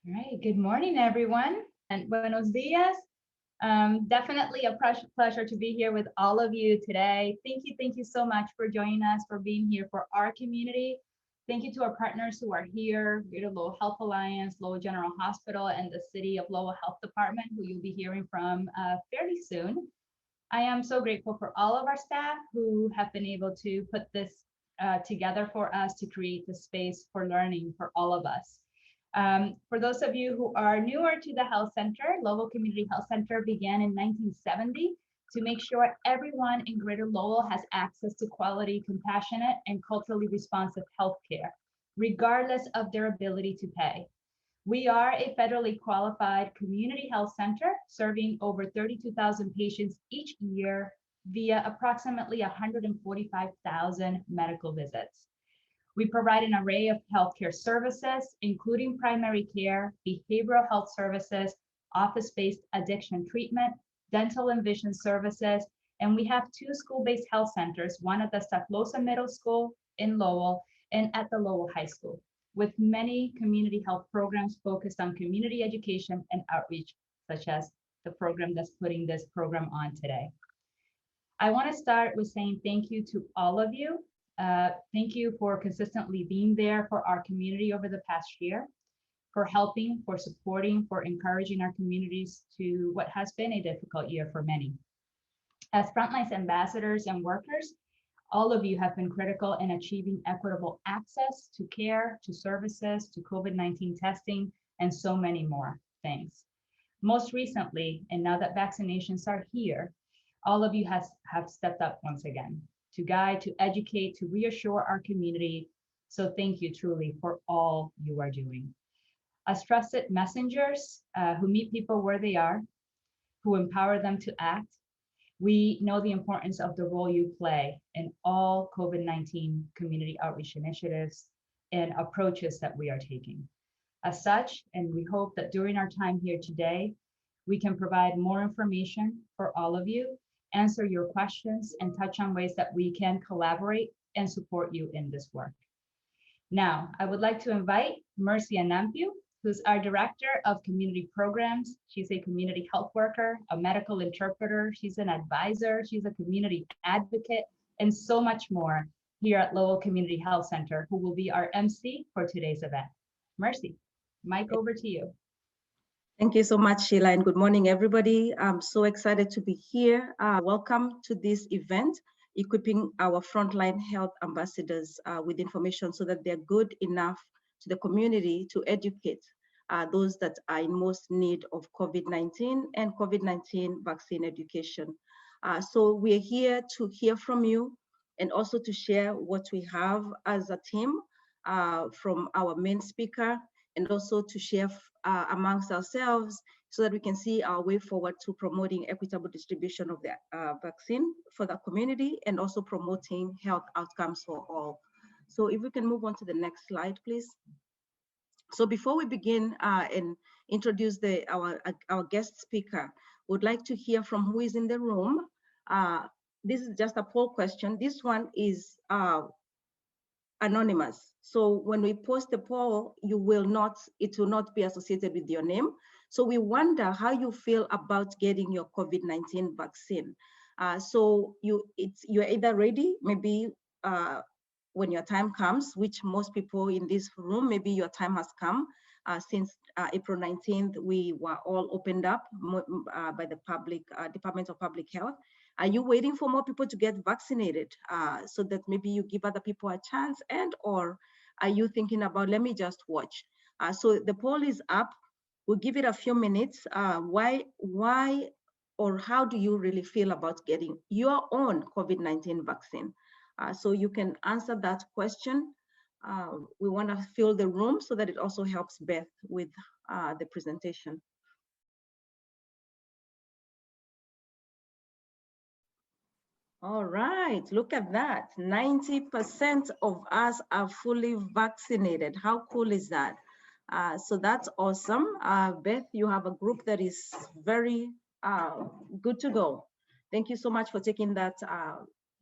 All right, good morning, everyone, and buenos dias. Definitely a pleasure to be here with all of you today. Thank you so much for joining us, for being here for our community. Thank you to our partners who are here, Greater Lowell Health Alliance, Lowell General Hospital, and the City of Lowell Health Department, who you'll be hearing from fairly soon. I am so grateful for all of our staff who have been able to put this together for us to create the space for learning for all of us. For those of you who are newer to the health center, Lowell Community Health Center began in 1970 to make sure everyone in Greater Lowell has access to quality, compassionate, and culturally responsive healthcare, regardless of their ability to pay. We are a federally qualified community health center serving over 32,000 patients each year via approximately 145,000 medical visits. We provide an array of healthcare services, including primary care, behavioral health services, office-based addiction treatment, dental and vision services, and we have two school-based health centers, one at the Staflosa Middle School in Lowell and at the Lowell High School, with many community health programs focused on community education and outreach, such as the program that's putting this program on today. I want to start with saying thank you to all of you. Thank you for consistently being there for our community over the past year, for helping, for supporting, for encouraging our communities to what has been a difficult year for many. As Frontline's ambassadors and workers, all of you have been critical in achieving equitable access to care, to services, to COVID-19 testing, and so many more things. Most recently, and now that vaccinations are here, all of you have stepped up once again to guide, to educate, to reassure our community. So thank you truly for all you are doing. As trusted messengers who meet people where they are, who empower them to act, we know the importance of the role you play in all COVID-19 community outreach initiatives and approaches that we are taking. As such, and we hope that during our time here today, we can provide more information for all of you, answer your questions, and touch on ways that we can collaborate and support you in this work. Now, I would like to invite Mrna Vaccines, who's our Director of Community Programs. She's a community health worker, a medical interpreter, she's an advisor, she's a community advocate, and so much more here at Lowell Community Health Center, who will be our MC for today's event. Mrna, mic over to you. Thank you so much, Sheila, and good morning, everybody. I'm so excited to be here. Welcome to this event, equipping our frontline health ambassadors with information so that they're good enough to the community to educate those that are in most need of COVID-19 and COVID-19 vaccine education. So we're here to hear from you and also to share what we have as a team from our main speaker, and also to share amongst ourselves so that we can see our way forward to promoting equitable distribution of the vaccine for the community and also promoting health outcomes for all. So if we can move on to the next slide, please. So before we begin and introduce our guest speaker, would like to hear from who is in the room. This is just a poll question. This one is anonymous. So when we post the poll, it will not be associated with your name. So we wonder how you feel about getting your COVID-19 vaccine. So you're either ready, maybe when your time comes, which most people in this room, maybe your time has come. Since April 19th, we were all opened up by the Department of Public Health. Are you waiting for more people to get vaccinated so that maybe you give other people a chance, or are you thinking about, let me just watch? So the poll is up. We'll give it a few minutes. Why or how do you really feel about getting your own COVID-19 vaccine? So you can answer that question. We want to fill the room so that it also helps Beth with the presentation. All right, look at that. 90% of us are fully vaccinated. How cool is that? So that's awesome. Beth, you have a group that is very good to go. Thank you so much for taking that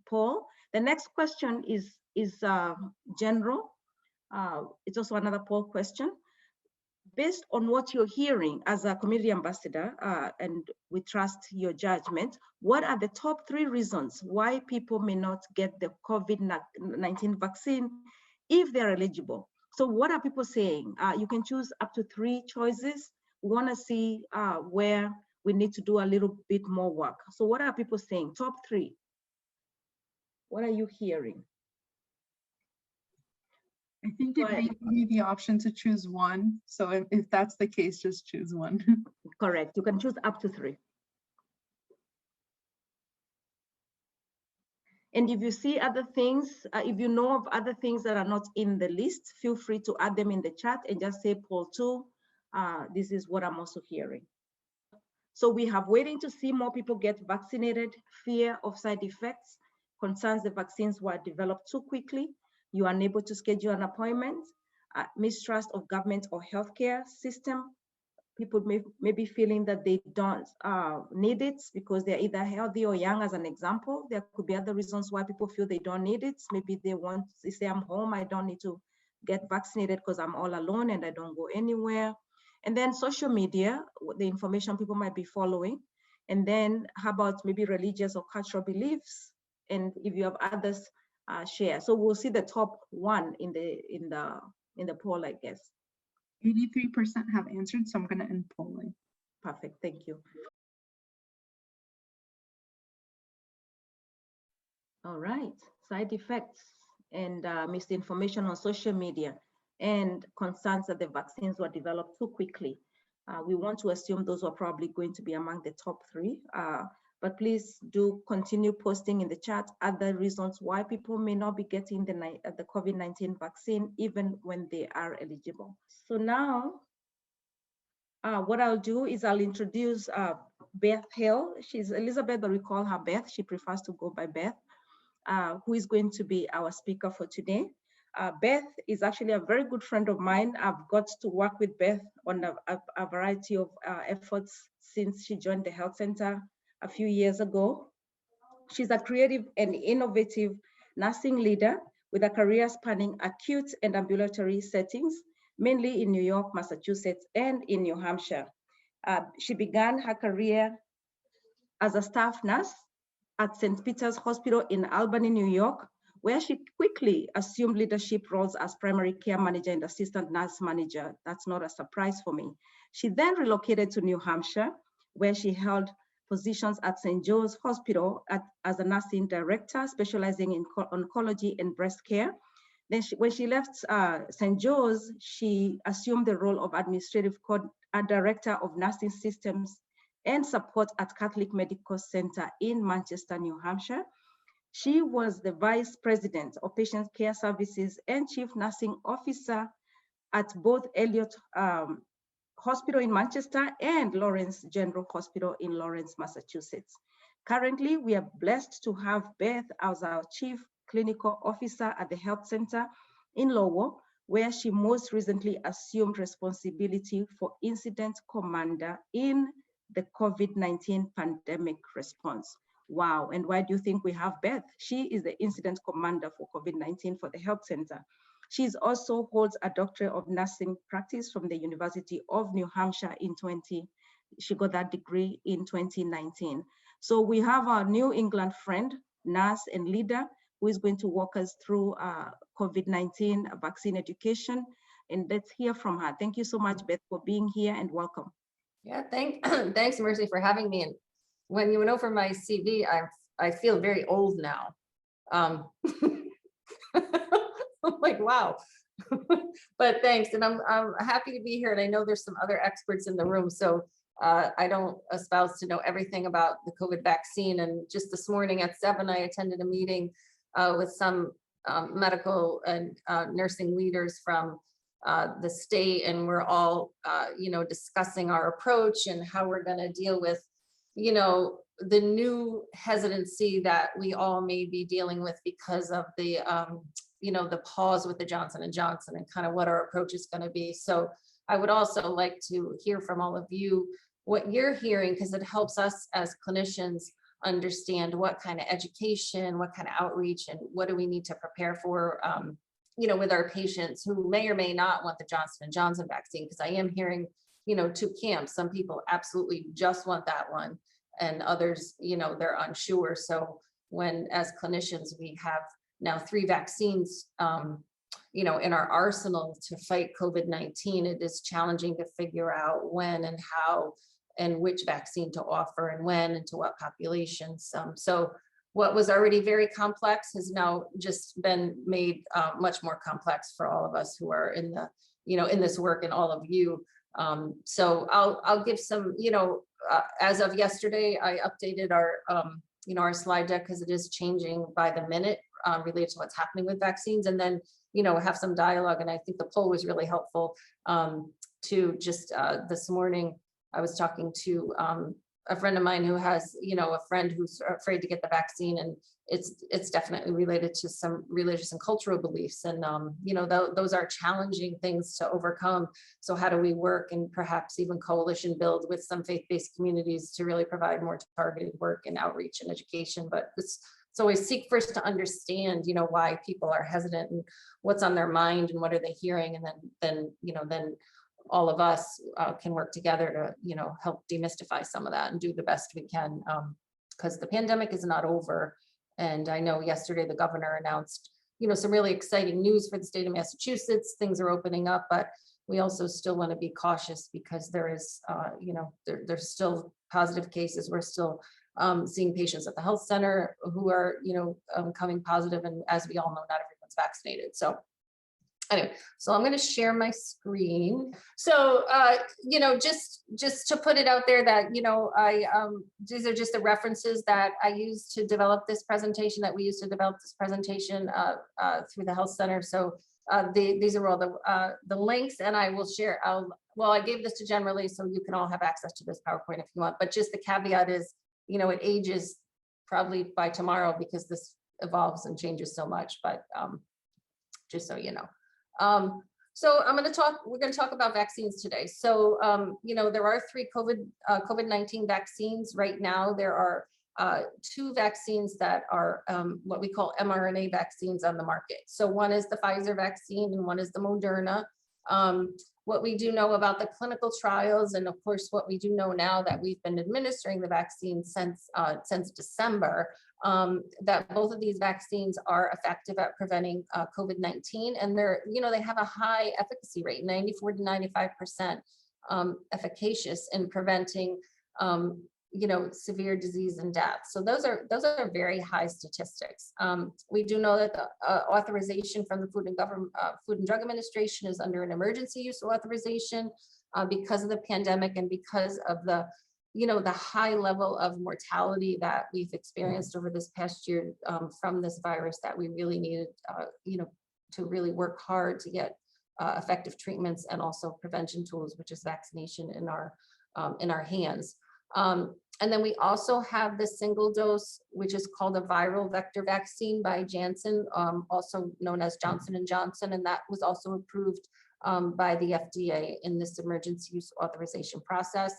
poll. The next question is general. It's also another poll question. based on what you're hearing as a community ambassador, and we trust your judgment, what are the top 3 reasons why people may not get the COVID-19 vaccine if they're eligible? So what are people saying? You can choose up to 3 choices. We want to see where we need to do a little bit more work. So what are people saying? Top 3. What are you hearing? I think it may give you the option to choose one. So if that's the case, just choose one. Correct. You can choose up to 3. And if you see other things, if you know of other things that are not in the list, feel free to add them in the chat and just say poll 2. This is what I'm also hearing. So we have waiting to see more people get vaccinated, fear of side effects, concerns the vaccines were developed too quickly, you are unable to schedule an appointment, mistrust of government or healthcare system. People may be feeling that they don't need it because they're either healthy or young, as an example. There could be other reasons why people feel they don't need it. Maybe they say, I'm home, I don't need to get vaccinated because I'm all alone and I don't go anywhere. And then social media, the information people might be following. And then how about maybe religious or cultural beliefs? And if you have others, share. So we'll see the top 1 in the poll, I guess. 83% have answered, so I'm going to end polling. Perfect, thank you. All right, side effects and misinformation on social media and concerns that the vaccines were developed too quickly. We want to assume those are probably going to be among the top 3, but please do continue posting in the chat other reasons why people may not be getting the COVID-19 vaccine even when they are eligible. So now, what I'll do is I'll introduce Beth Hill. She's Elizabeth, but we call her Beth. She prefers to go by Beth, who is going to be our speaker for today. Beth is actually a very good friend of mine. I've got to work with Beth on a variety of efforts since she joined the health center a few years ago. She's a creative and innovative nursing leader with a career spanning acute and ambulatory settings, mainly in New York, Massachusetts, and in New Hampshire. She began her career as a staff nurse at St. Peter's Hospital in Albany, New York, where she quickly assumed leadership roles as primary care manager and assistant nurse manager. That's not a surprise for me. She then relocated to New Hampshire, where she held positions at St. Joe's Hospital as a nursing director, specializing in oncology and breast care. Then when she left St. Joe's, she assumed the role of administrative director of nursing systems and support at Catholic Medical Center in Manchester, New Hampshire. She was the vice president of patient care services and chief nursing officer at both Elliott Hospital in Manchester and Lawrence General Hospital in Lawrence, Massachusetts. Currently, we are blessed to have Beth as our chief clinical officer at the health center in Lowell, where she most recently assumed responsibility for incident commander in the COVID-19 pandemic response. Wow, and why do you think we have Beth? She is the incident commander for COVID-19 for the health center. She also holds a doctorate of nursing practice from the University of New Hampshire she got that degree in 2019. So we have our New England friend, nurse and leader, who is going to walk us through COVID-19 vaccine education. And let's hear from her. Thank you so much, Beth, for being here, and welcome. Yeah, thanks, Mercy, for having me. And when you went over my CV, I feel very old now. I'm like, wow. But thanks, and I'm happy to be here. And I know there's some other experts in the room, so I don't espouse to know everything about the COVID vaccine. And just this morning at 7, I attended a meeting with some medical and nursing leaders from the state, and we're all discussing our approach and how we're going to deal with the new hesitancy that we all may be dealing with because of the the pause with the Johnson & Johnson, and kind of what our approach is going to be. So I would also like to hear from all of you what you're hearing, because it helps us as clinicians understand what kind of education, what kind of outreach, and what do we need to prepare for with our patients who may or may not want the Johnson & Johnson vaccine, because I am hearing, two camps. Some people absolutely just want that one, and others, they're unsure. So when, as clinicians, we have now 3 vaccines, in our arsenal to fight COVID-19, it is challenging to figure out when and how and which vaccine to offer and when and to what populations. So what was already very complex has now just been made much more complex for all of us who are in the, in this work, and all of you. So I'll give some, as of yesterday, I updated our, our slide deck, because it is changing by the minute related to what's happening with vaccines, and then, have some dialogue. And I think the poll was really helpful to just this morning, I was talking to a friend of mine who has, a friend who's afraid to get the vaccine, and it's definitely related to some religious and cultural beliefs. And, those are challenging things to overcome. So how do we work and perhaps even coalition build with some faith-based communities to really provide more targeted work and outreach and education? But it's always seek first to understand, why people are hesitant and what's on their mind and what are they hearing. And then all of us can work together to, help demystify some of that and do the best we can, because the pandemic is not over. And I know yesterday the governor announced, some really exciting news for the state of Massachusetts. Things are opening up, but we also still want to be cautious, because there is, there's still positive cases. We're still seeing patients at the health center who are, coming positive. And as we all know, not everyone's vaccinated. So anyway, so I'm going to share my screen. So, just to put it out there that, these are just the references that I used to develop this presentation, through the health center. So these are all the links, and I will share. I gave this to Jen Releigh, so you can all have access to this PowerPoint if you want, but just the caveat is, it ages probably by tomorrow, because this evolves and changes so much, but just so you know. So we're going to talk about vaccines today. So, there are 3 COVID-19 vaccines right now. There are 2 vaccines that are what we call mRNA vaccines on the market. So one is the Pfizer vaccine and one is the Moderna. What we do know about the clinical trials, and of course, what we do know now that we've been administering the vaccine since December, that both of these vaccines are effective at preventing COVID-19, and they have a high efficacy rate, 94 to 95% efficacious in preventing severe disease and death. So those are very high statistics. We do know that the authorization from the Food and Drug Administration is under an emergency use authorization because of the pandemic and because of the high level of mortality that we've experienced over this past year from this virus, that we really needed, to really work hard to get effective treatments and also prevention tools, which is vaccination, in our hands. And then we also have the single dose, which is called a viral vector vaccine by Janssen, also known as Johnson & Johnson, and that was also approved by the FDA in this emergency use authorization process.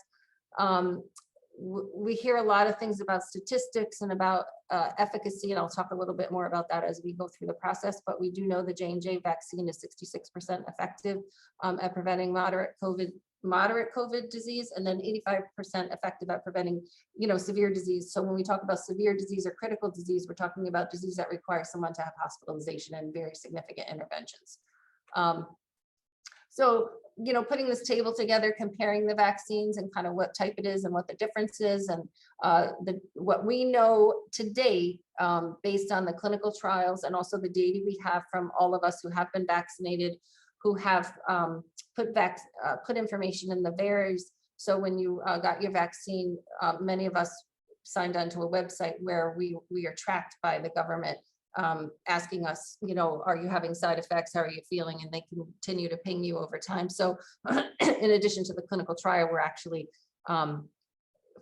We hear a lot of things about statistics and about efficacy, and I'll talk a little bit more about that as we go through the process, but we do know the J&J vaccine is 66% effective at preventing moderate COVID disease, and then 85% effective at preventing, severe disease. So when we talk about severe disease or critical disease, we're talking about disease that requires someone to have hospitalization and very significant interventions. So, putting this table together, comparing the vaccines and kind of what type it is and what the difference is, and what we know to date, based on the clinical trials and also the data we have from all of us who have been vaccinated, who have put information in the VAERS. So when you got your vaccine, many of us signed onto a website where we are tracked by the government, asking us, are you having side effects? How are you feeling? And they continue to ping you over time. So in addition to the clinical trial, we're actually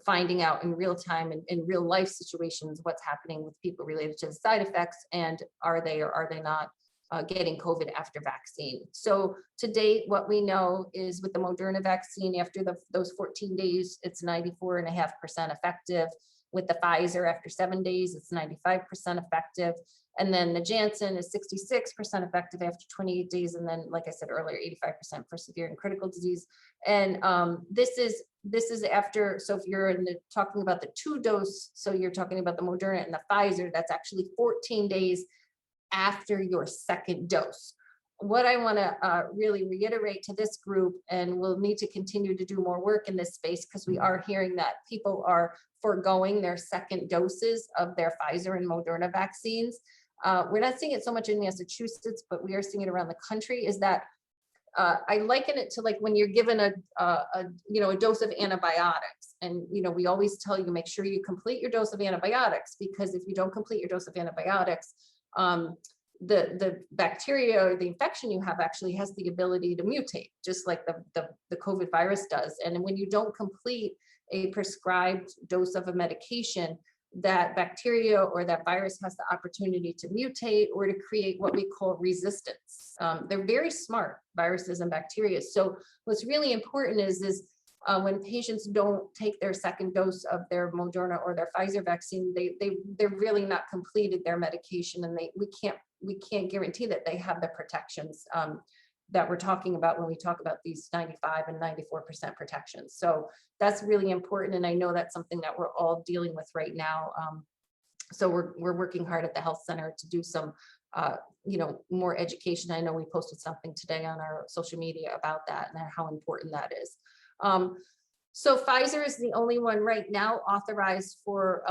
finding out in real time and in real life situations what's happening with people related to the side effects, and are they or are they not getting COVID after vaccine. So to date, what we know is with the Moderna vaccine, after those 14 days, it's 94.5% effective. With the Pfizer, after 7 days, it's 95% effective. And then the Janssen is 66% effective after 28 days. And then, like I said earlier, 85% for severe and critical disease. And this is after, so if you're talking about the 2-dose, so you're talking about the Moderna and the Pfizer, that's actually 14 days after your second dose. What I want to really reiterate to this group, and we'll need to continue to do more work in this space because we are hearing that people are foregoing their second doses of their Pfizer and Moderna vaccines. We're not seeing it so much in Massachusetts, but we are seeing it around the country, is that I liken it to like when you're given a dose of antibiotics, and we always tell you, make sure you complete your dose of antibiotics, because if you don't complete your dose of antibiotics, the bacteria or the infection you have actually has the ability to mutate, just like the COVID virus does. And when you don't complete a prescribed dose of a medication, that bacteria or that virus has the opportunity to mutate or to create what we call resistance. They're very smart, viruses and bacteria. So what's really important is when patients don't take their second dose of their Moderna or their Pfizer vaccine, they're really not completed their medication, and we can't guarantee that they have the protections that we're talking about when we talk about these 95 and 94% protections. So that's really important. And I know that's something that we're all dealing with right now. So we're working hard at the health center to do some, more education. I know we posted something today on our social media about that and how important that is. So Pfizer is the only one right now authorized for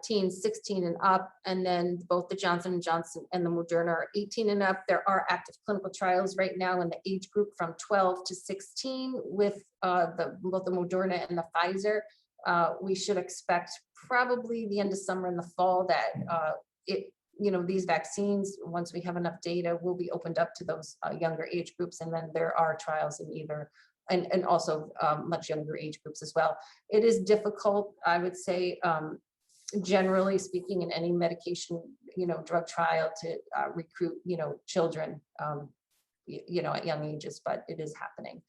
teens 16 and up, and then both the Johnson & Johnson and the Moderna are 18 and up. There are active clinical trials right now in the age group from 12 to 16 with both the Moderna and the Pfizer. We should expect probably the end of summer and the fall that these vaccines, once we have enough data, will be opened up to those younger age groups. And then there are trials in either and also much younger age groups as well. It is difficult, I would say, generally speaking, in any medication, drug trial to recruit, children, at young ages, but it is happening.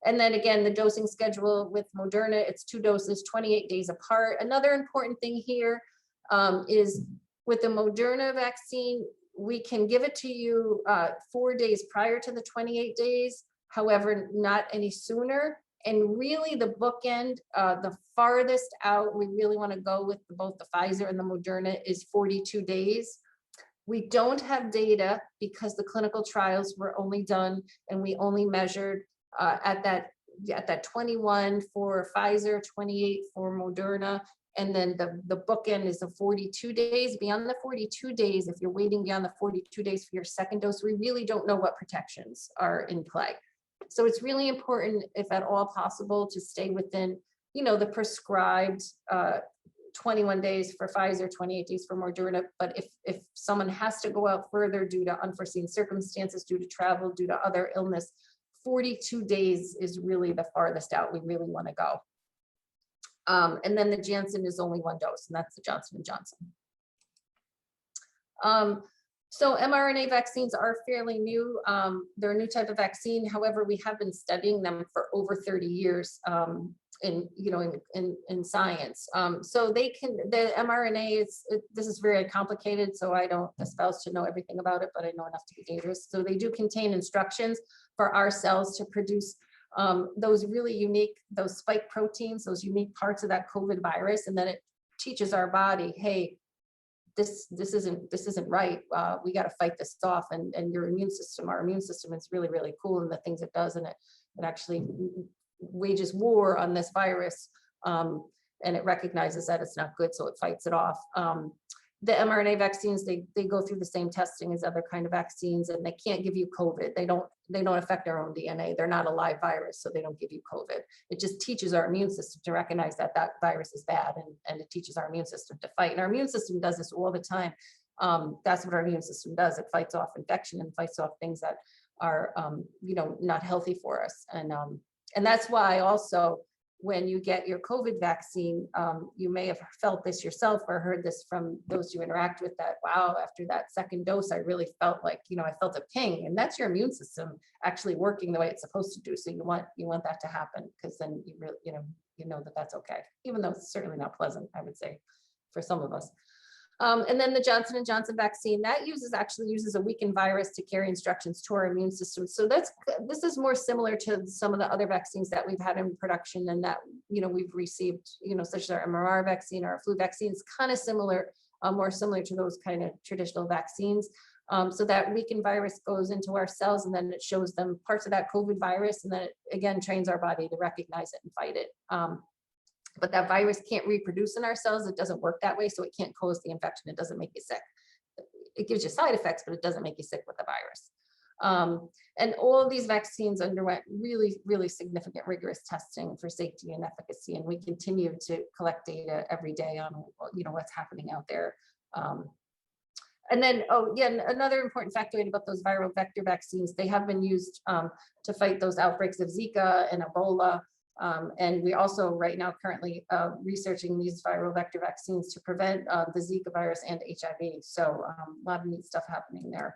And then again, the dosing schedule with Moderna, it's 2 doses, 28 days apart. Another important thing here is with the Moderna vaccine, we can give it to you 4 days prior to the 28 days. However, not any sooner. And really the bookend, the farthest out we really want to go with both the Pfizer and the Moderna is 42 days. We don't have data because the clinical trials were only done and we only measured at that 21 for Pfizer, 28 for Moderna. And then the bookend is the 42 days. Beyond the 42 days, if you're waiting beyond the 42 days for your second dose, we really don't know what protections are in play. So it's really important, if at all possible, to stay within, the prescribed 21 days for Pfizer, 28 days for Moderna. But if someone has to go out further due to unforeseen circumstances, due to travel, due to other illness, 42 days is really the farthest out we really want to go. And then the Janssen is only 1 dose, and that's the Johnson & Johnson. So mRNA vaccines are fairly new. They're a new type of vaccine. However, we have been studying them for over 30 years in science. So the mRNA this is very complicated, so I don't espouse to know everything about it, but I know enough to be dangerous. So they do contain instructions for our cells to produce those really unique, those spike proteins, those unique parts of that COVID virus, and then it teaches our body, hey, this isn't right. We got to fight this off, and your immune system, our immune system is really, really cool in the things it does, and it actually wages war on this virus, and it recognizes that it's not good, so it fights it off. The mRNA vaccines, they go through the same testing as other kind of vaccines, and they can't give you COVID. They don't affect our own DNA. They're not a live virus, so they don't give you COVID. It just teaches our immune system to recognize that virus is bad, and it teaches our immune system to fight. And our immune system does this all the time. That's what our immune system does. It fights off infection and fights off things that are, not healthy for us. And that's why also, when you get your COVID vaccine, you may have felt this yourself or heard this from those you interact with, that, wow, after that second dose, I really felt like, I felt a ping, and that's your immune system actually working the way it's supposed to do. So you want that to happen, because then you really, you know that that's okay, even though it's certainly not pleasant, I would say, for some of us. And then the Johnson & Johnson vaccine, that actually uses a weakened virus to carry instructions to our immune system. So this is more similar to some of the other vaccines that we've had in production and that, we've received, such as our Mrna vaccine or our flu vaccines, kind of similar, more similar to those kind of traditional vaccines. So that weakened virus goes into our cells and then it shows them parts of that COVID virus, and then it again trains our body to recognize it and fight it. But that virus can't reproduce in our cells. It doesn't work that way. So it can't cause the infection. It doesn't make you sick. It gives you side effects, but it doesn't make you sick with the virus. And all of these vaccines underwent really, really significant rigorous testing for safety and efficacy. And we continue to collect data every day on, what's happening out there. And then, another important factoid about those viral vector vaccines, they have been used to fight those outbreaks of Zika and Ebola. And we also right now currently researching these viral vector vaccines to prevent the Zika virus and HIV. So a lot of neat stuff happening there.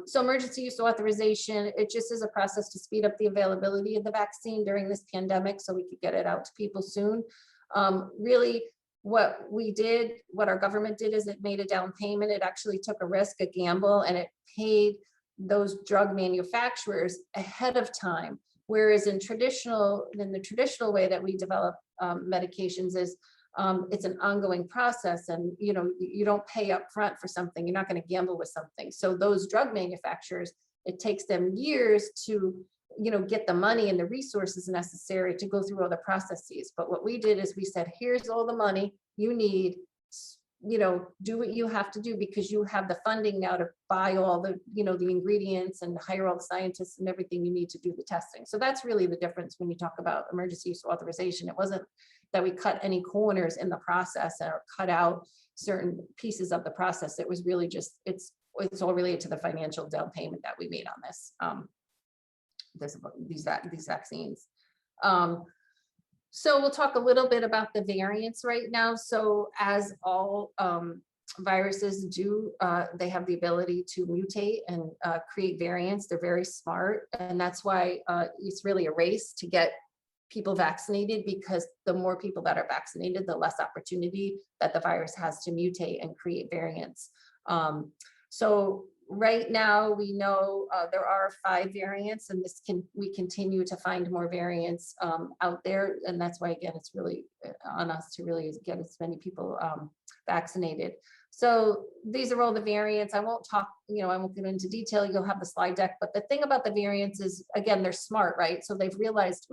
So emergency use authorization, it just is a process to speed up the availability of the vaccine during this pandemic so we could get it out to people soon. Really, what our government did is it made a down payment. It actually took a risk, a gamble, and it paid those drug manufacturers ahead of time. Whereas in the traditional way that we develop medications is it's an ongoing process, and you don't pay up front for something. You're not going to gamble with something. So those drug manufacturers, it takes them years to get the money and the resources necessary to go through all the processes. But what we did is we said, here's all the money you need, do what you have to do because you have the funding now to buy all the, the ingredients and hire all the scientists and everything you need to do the testing. So that's really the difference when you talk about emergency use authorization. It wasn't that we cut any corners in the process or cut out certain pieces of the process. It was really just, it's all related to the financial down payment that we made on this. These vaccines. So we'll talk a little bit about the variants right now. So as all viruses do, they have the ability to mutate and create variants. They're very smart. And that's why it's really a race to get people vaccinated, because the more people that are vaccinated, the less opportunity that the virus has to mutate and create variants. So right now, we know there are 5 variants, and we continue to find more variants out there. And that's why, again, it's really on us to really get as many people vaccinated. So these are all the variants. I won't talk, I won't get into detail. You'll have the slide deck. But the thing about the variants is, again, they're smart, right? So they've realized,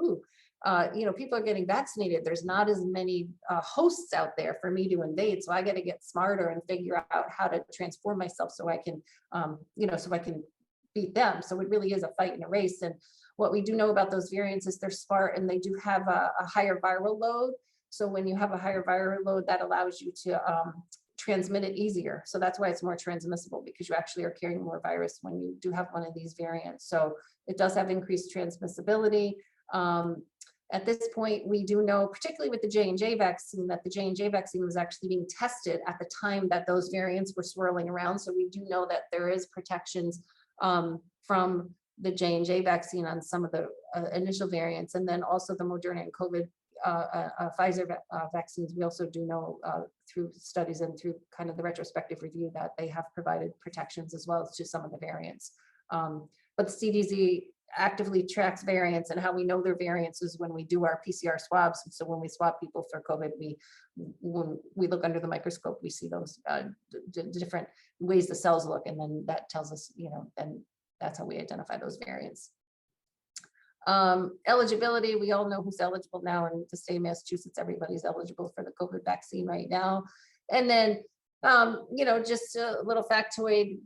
people are getting vaccinated. There's not as many hosts out there for me to invade. So I got to get smarter and figure out how to transform myself so I can, so I can beat them. So it really is a fight and a race. And what we do know about those variants is they're smart and they do have a higher viral load. So when you have a higher viral load, that allows you to transmit it easier. So that's why it's more transmissible, because you actually are carrying more virus when you do have one of these variants. So it does have increased transmissibility. At this point, we do know, particularly with the J&J vaccine, that the J&J vaccine was actually being tested at the time that those variants were swirling around. So we do know that there is protections from the J&J vaccine on some of the initial variants, and then also the Moderna and Covet Pfizer vaccines. We also do know through studies and through kind of the retrospective review that they have provided protections as well as to some of the variants. But the CDC actively tracks variants, and how we know they're variants is when we do our PCR swabs. So when we swab people for COVID, when we look under the microscope, we see those different ways the cells look, and then that tells us, and that's how we identify those variants. Eligibility, we all know who's eligible now in the state of Massachusetts. Everybody's eligible for the COVID vaccine right now. And then, just a little factoid,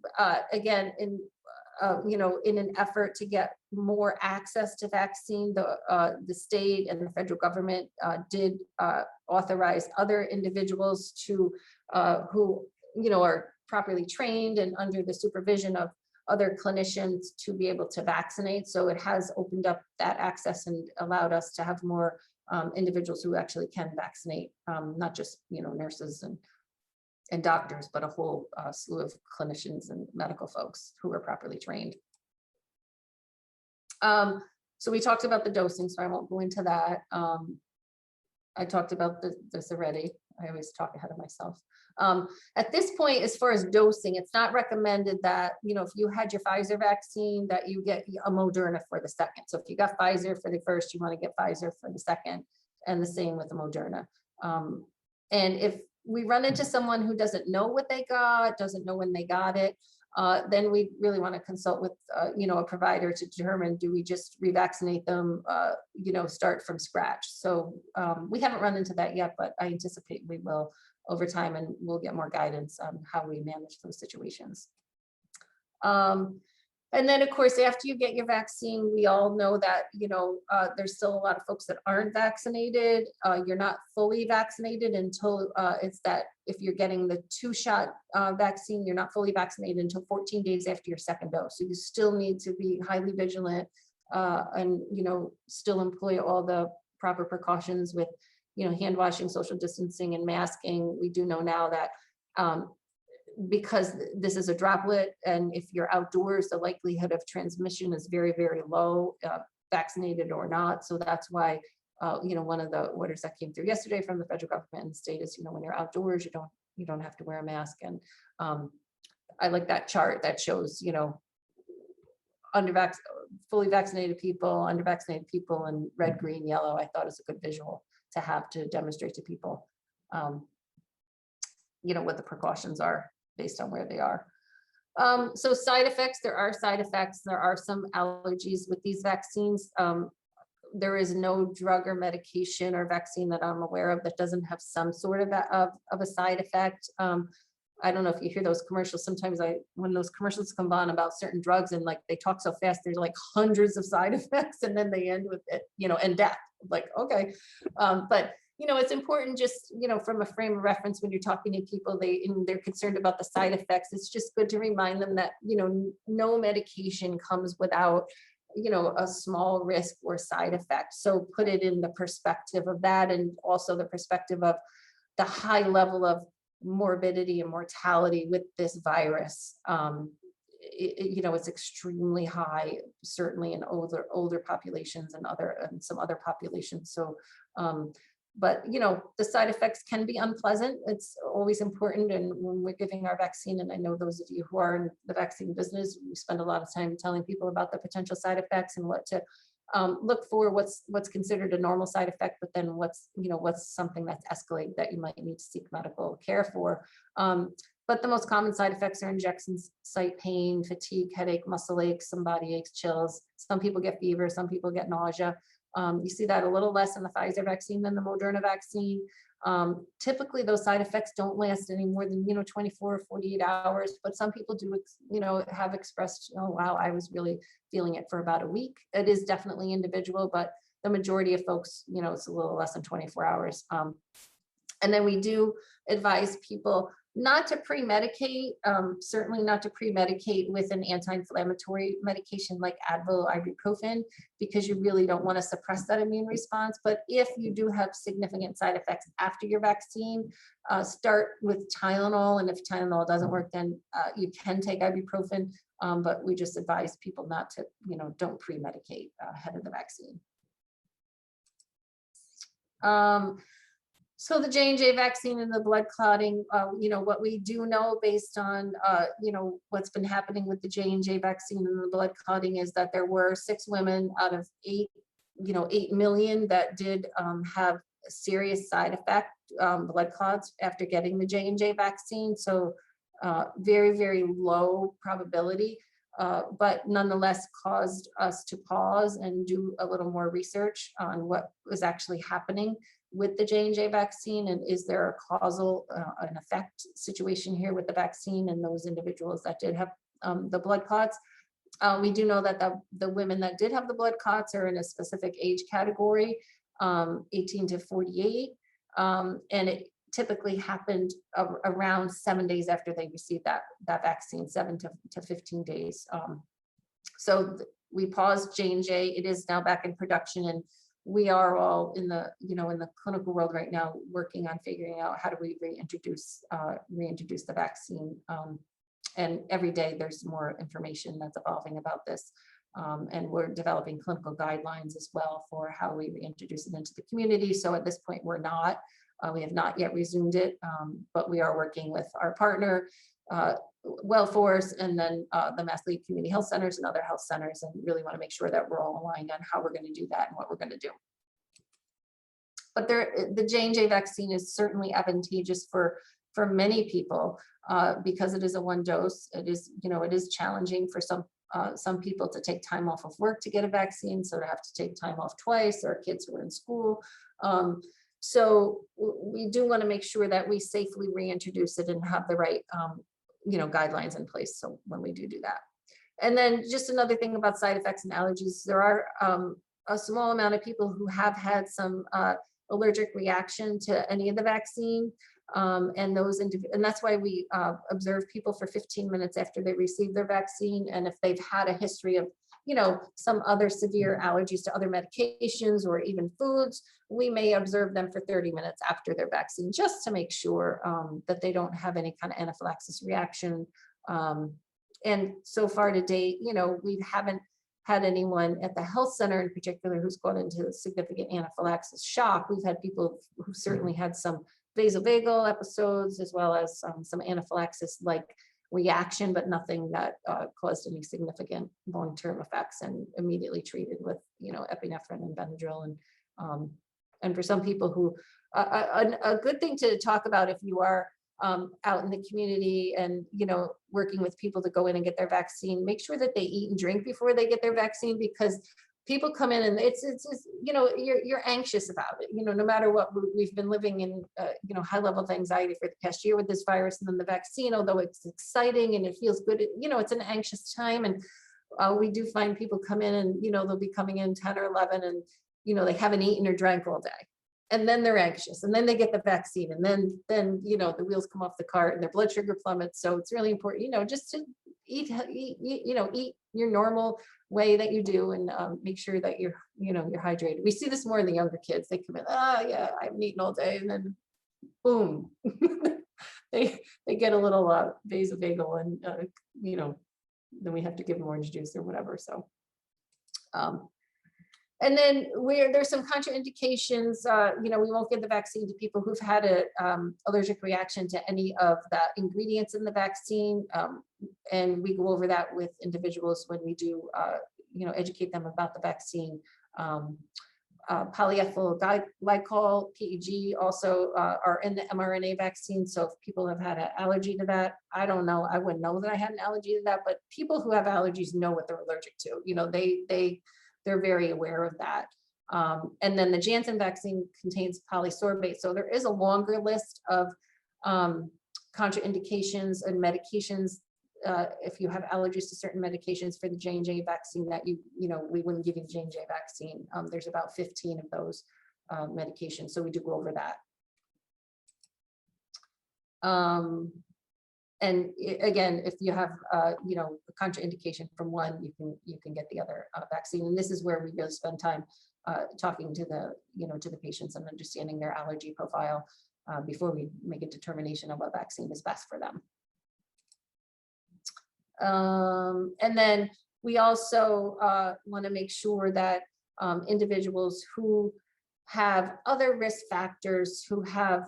again, in an effort to get more access to vaccine, the state and the federal government did authorize other individuals to who are properly trained and under the supervision of other clinicians to be able to vaccinate. So it has opened up that access and allowed us to have more individuals who actually can vaccinate, not just nurses and doctors, but a whole slew of clinicians and medical folks who are properly trained. So we talked about the dosing, so I won't go into that. I talked about this already. I always talk ahead of myself. At this point, as far as dosing, it's not recommended that, if you had your Pfizer vaccine, that you get a Moderna for the second. So if you got Pfizer for the first, you want to get Pfizer for the second, and the same with the Moderna. And if we run into someone who doesn't know what they got, doesn't know when they got it, then we really want to consult with, a provider to determine, do we just revaccinate them, start from scratch. So we haven't run into that yet, but I anticipate we will over time, and we'll get more guidance on how we manage those situations. And then, of course, after you get your vaccine, we all know that, there's still a lot of folks that aren't vaccinated. You're not fully vaccinated until it's that if you're getting the 2-shot vaccine, you're not fully vaccinated until 14 days after your second dose. So you still need to be highly vigilant and, still employ all the proper precautions with, hand washing, social distancing, and masking. We do know now that because this is a droplet, and if you're outdoors, the likelihood of transmission is very, very low, vaccinated or not. So that's why, one of the orders that came through yesterday from the federal government and the state is, when you're outdoors, you don't have to wear a mask. And I like that chart that shows, fully vaccinated people, under vaccinated people, and red, green, yellow. I thought is a good visual to have to demonstrate to people, what the precautions are based on where they are. So side effects, there are side effects. There are some allergies with these vaccines. There is no drug or medication or vaccine that I'm aware of that doesn't have some sort of a side effect. I don't know if you hear those commercials. Sometimes when those commercials come on about certain drugs, and like they talk so fast, there's like hundreds of side effects, and then they end with it, and death. Like, okay. But it's important just, from a frame of reference when you're talking to people, they're concerned about the side effects. It's just good to remind them that, no medication comes without, a small risk or side effect. So put it in the perspective of that, and also the perspective of the high level of morbidity and mortality with this virus. It's extremely high, certainly in older populations and some other populations. So, but the side effects can be unpleasant. It's always important, and when we're giving our vaccine, and I know those of you who are in the vaccine business, we spend a lot of time telling people about the potential side effects and what to look for, what's considered a normal side effect, but then what's something that's escalated that you might need to seek medical care for. But the most common side effects are injection site pain, fatigue, headache, muscle aches, some body aches, chills. Some people get fever, some people get nausea. You see that a little less in the Pfizer vaccine than the Moderna vaccine. Typically, those side effects don't last any more than 24 or 48 hours, but some people do have expressed, oh wow, I was really feeling it for about a week. It is definitely individual, but the majority of folks, it's a little less than 24 hours. And then we do advise people not to pre-medicate, certainly not to pre-medicate with an anti-inflammatory medication like Advil or ibuprofen, because you really don't want to suppress that immune response. But if you do have significant side effects after your vaccine, start with Tylenol. And if Tylenol doesn't work, then you can take ibuprofen. But we just advise people not to, don't pre-medicate ahead of the vaccine. So the J&J vaccine and the blood clotting, what we do know based on, what's been happening with the J&J vaccine and the blood clotting is that there were 6 women out of 8 million that did have a serious side effect, blood clots after getting the J&J vaccine. So very, very low probability, but nonetheless caused us to pause and do a little more research on what was actually happening with the J&J vaccine, and is there a causal an effect situation here with the vaccine and those individuals that did have the blood clots. We do know that the women that did have the blood clots are in a specific age category, 18 to 48, and it typically happened around 7 days after they received that vaccine, 7 to 15 days. So we paused J&J. It is now back in production, and we are all in the clinical world right now working on figuring out how do we reintroduce the vaccine. And every day there's more information that's evolving about this. And we're developing clinical guidelines as well for how we reintroduce it into the community. So at this point, we're not We have not yet resumed it, but we are working with our partner, Wellforce, and then the Marley Community Health Centers and other health centers, and really want to make sure that we're all aligned on how we're going to do that and what we're going to do. But the J&J vaccine is certainly advantageous for many people because it is a one dose. It is, it is challenging for some people to take time off of work to get a vaccine, so to have to take time off twice, or kids who are in school. So we do want to make sure that we safely reintroduce it and have the right, guidelines in place. So when we do that. And then just another thing about side effects and allergies, there are a small amount of people who have had some allergic reaction to any of the vaccine. And that's why we observe people for 15 minutes after they receive their vaccine. And if they've had a history of, some other severe allergies to other medications or even foods, we may observe them for 30 minutes after their vaccine, just to make sure that they don't have any kind of anaphylaxis reaction. And so far to date, we haven't had anyone at the health center in particular who's gone into significant anaphylaxis shock. We've had people who certainly had some vasovagal episodes, as well as some anaphylaxis-like reaction, but nothing that caused any significant long-term effects, and immediately treated with, epinephrine and Benadryl. And for some people who, a good thing to talk about if you are out in the community and, working with people to go in and get their vaccine, make sure that they eat and drink before they get their vaccine, because people come in and it's you're anxious about it, no matter what. We've been living in, high level of anxiety for the past year with this virus, and then the vaccine, although it's exciting and it feels good, it's an anxious time. And we do find people come in and, they'll be coming in 10 or 11 and, they haven't eaten or drank all day. And then they're anxious, and then they get the vaccine, and then the wheels come off the cart and their blood sugar plummets. So it's really important, just to eat your normal way that you do, and make sure that you're hydrated. We see this more in the younger kids. They come in, yeah, I haven't eaten all day, and then boom, they get a little vasovagal, and then we have to give them orange juice or whatever. So. And then there's some contraindications. We won't give the vaccine to people who've had an allergic reaction to any of the ingredients in the vaccine. And we go over that with individuals when we do, educate them about the vaccine. Polyethyl glycol, PEG, also are in the mRNA vaccine. So if people have had an allergy to that, I don't know. I wouldn't know that I had an allergy to that, but people who have allergies know what they're allergic to. They're very aware of that. And then the Janssen vaccine contains polysorbate. So there is a longer list of contraindications and medications if you have allergies to certain medications for the J&J vaccine that we wouldn't give you the J&J vaccine. There's about 15 of those medications. So we do go over that. And again, if you have, a contraindication from one, you can get the other vaccine. And this is where we really spend time talking to the patients and understanding their allergy profile before we make a determination of what vaccine is best for them. And then we also want to make sure that individuals who have other risk factors, who have,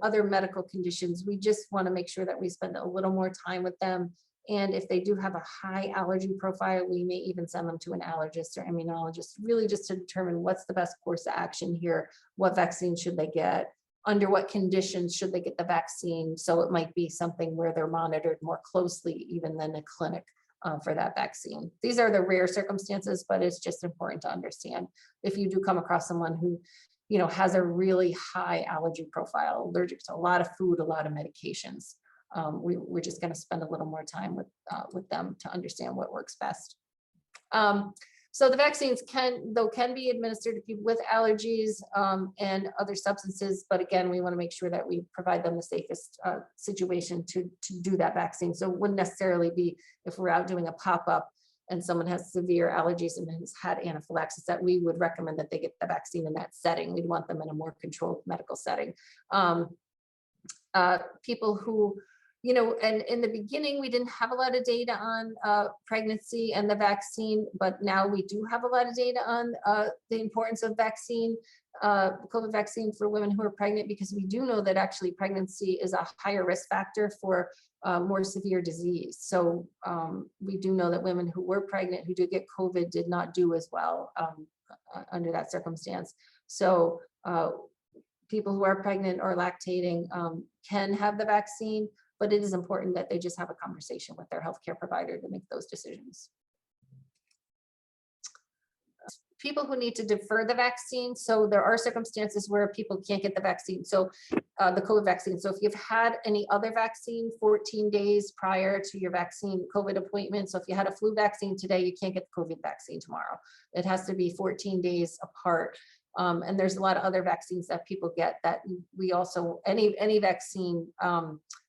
other medical conditions, we just want to make sure that we spend a little more time with them. And if they do have a high allergy profile, we may even send them to an allergist or immunologist, really just to determine what's the best course of action here, what vaccine should they get, under what conditions should they get the vaccine. So it might be something where they're monitored more closely even than a clinic for that vaccine. These are the rare circumstances, but it's just important to understand if you do come across someone who, has a really high allergy profile, allergic to a lot of food, a lot of medications. We're just going to spend a little more time with them to understand what works best. So the vaccines can be administered to people with allergies and other substances, but again, we want to make sure that we provide them the safest situation to do that vaccine. So it wouldn't necessarily be if we're out doing a pop-up and someone has severe allergies and has had anaphylaxis that we would recommend that they get the vaccine in that setting. We'd want them in a more controlled medical setting. People who and in the beginning, we didn't have a lot of data on pregnancy and the vaccine, but now we do have a lot of data on the importance of vaccine, COVID vaccine for women who are pregnant, because we do know that actually pregnancy is a higher risk factor for more severe disease. So we do know that women who were pregnant, who did get COVID, did not do as well under that circumstance. So people who are pregnant or lactating can have the vaccine, but it is important that they just have a conversation with their healthcare provider to make those decisions. People who need to defer the vaccine. So there are circumstances where people can't get the vaccine. So the COVID vaccine. So if you've had any other vaccine 14 days prior to your vaccine COVID appointment. So if you had a flu vaccine today, you can't get the COVID vaccine tomorrow. It has to be 14 days apart. And there's a lot of other vaccines that people get that we also, any vaccine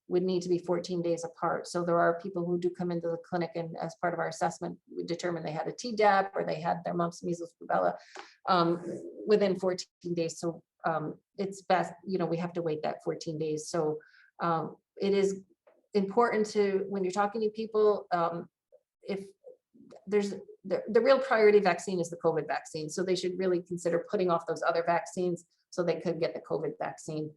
would need to be 14 days apart. So there are people who do come into the clinic, and as part of our assessment, we determine they had a Tdap or they had their mumps, measles, rubella within 14 days. So it's best, we have to wait that 14 days. So it is important to, when you're talking to people, if there's the real priority vaccine is the COVID vaccine. So they should really consider putting off those other vaccines so they could get the COVID vaccine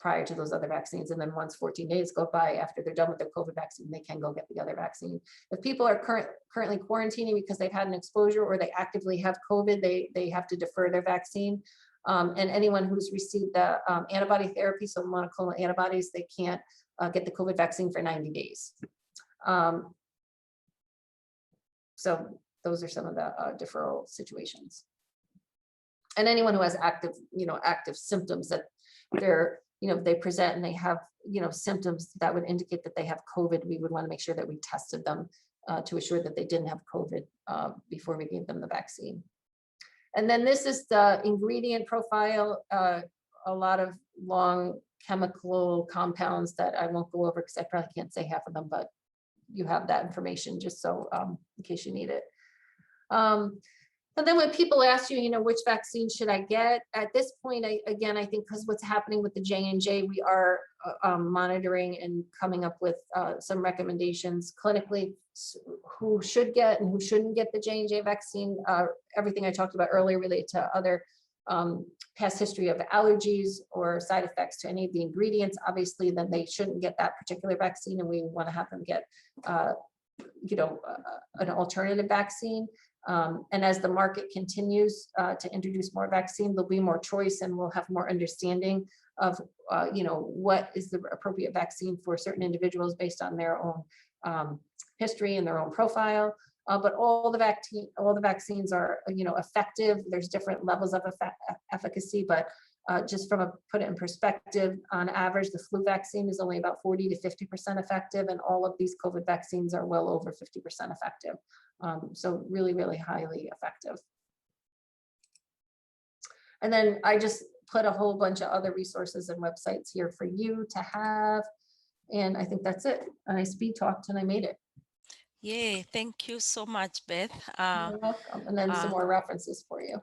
prior to those other vaccines. And then once 14 days go by after they're done with their COVID vaccine, they can go get the other vaccine. If people are currently quarantining because they've had an exposure or they actively have COVID, they have to defer their vaccine. And anyone who's received the antibody therapy, so monoclonal antibodies, they can't get the COVID vaccine for 90 days. So those are some of the deferral situations. And anyone who has active symptoms that they're, they present and they have, symptoms that would indicate that they have COVID, we would want to make sure that we tested them to assure that they didn't have COVID before we gave them the vaccine. And then this is the ingredient profile, a lot of long chemical compounds that I won't go over because I probably can't say half of them, but you have that information just so in case you need it. And then when people ask you, which vaccine should I get? At this point, I think because what's happening with the J&J, we are monitoring and coming up with some recommendations clinically who should get and who shouldn't get the J&J vaccine. Everything I talked about earlier related to other past history of allergies or side effects to any of the ingredients, obviously, then they shouldn't get that particular vaccine, and we want to have them get, an alternative vaccine. And as the market continues to introduce more vaccine, there'll be more choice, and we'll have more understanding of, what is the appropriate vaccine for certain individuals based on their own history and their own profile. But all the vaccines are, effective. There's different levels of efficacy, but just put it in perspective, on average, the flu vaccine is only about 40 to 50% effective, and all of these COVID vaccines are well over 50% effective. So really, really highly effective. And then I just put a whole bunch of other resources and websites here for you to have. And I think that's it. And I speed talked and I made it. Yay, thank you so much, Beth. You're welcome. And then some more references for you.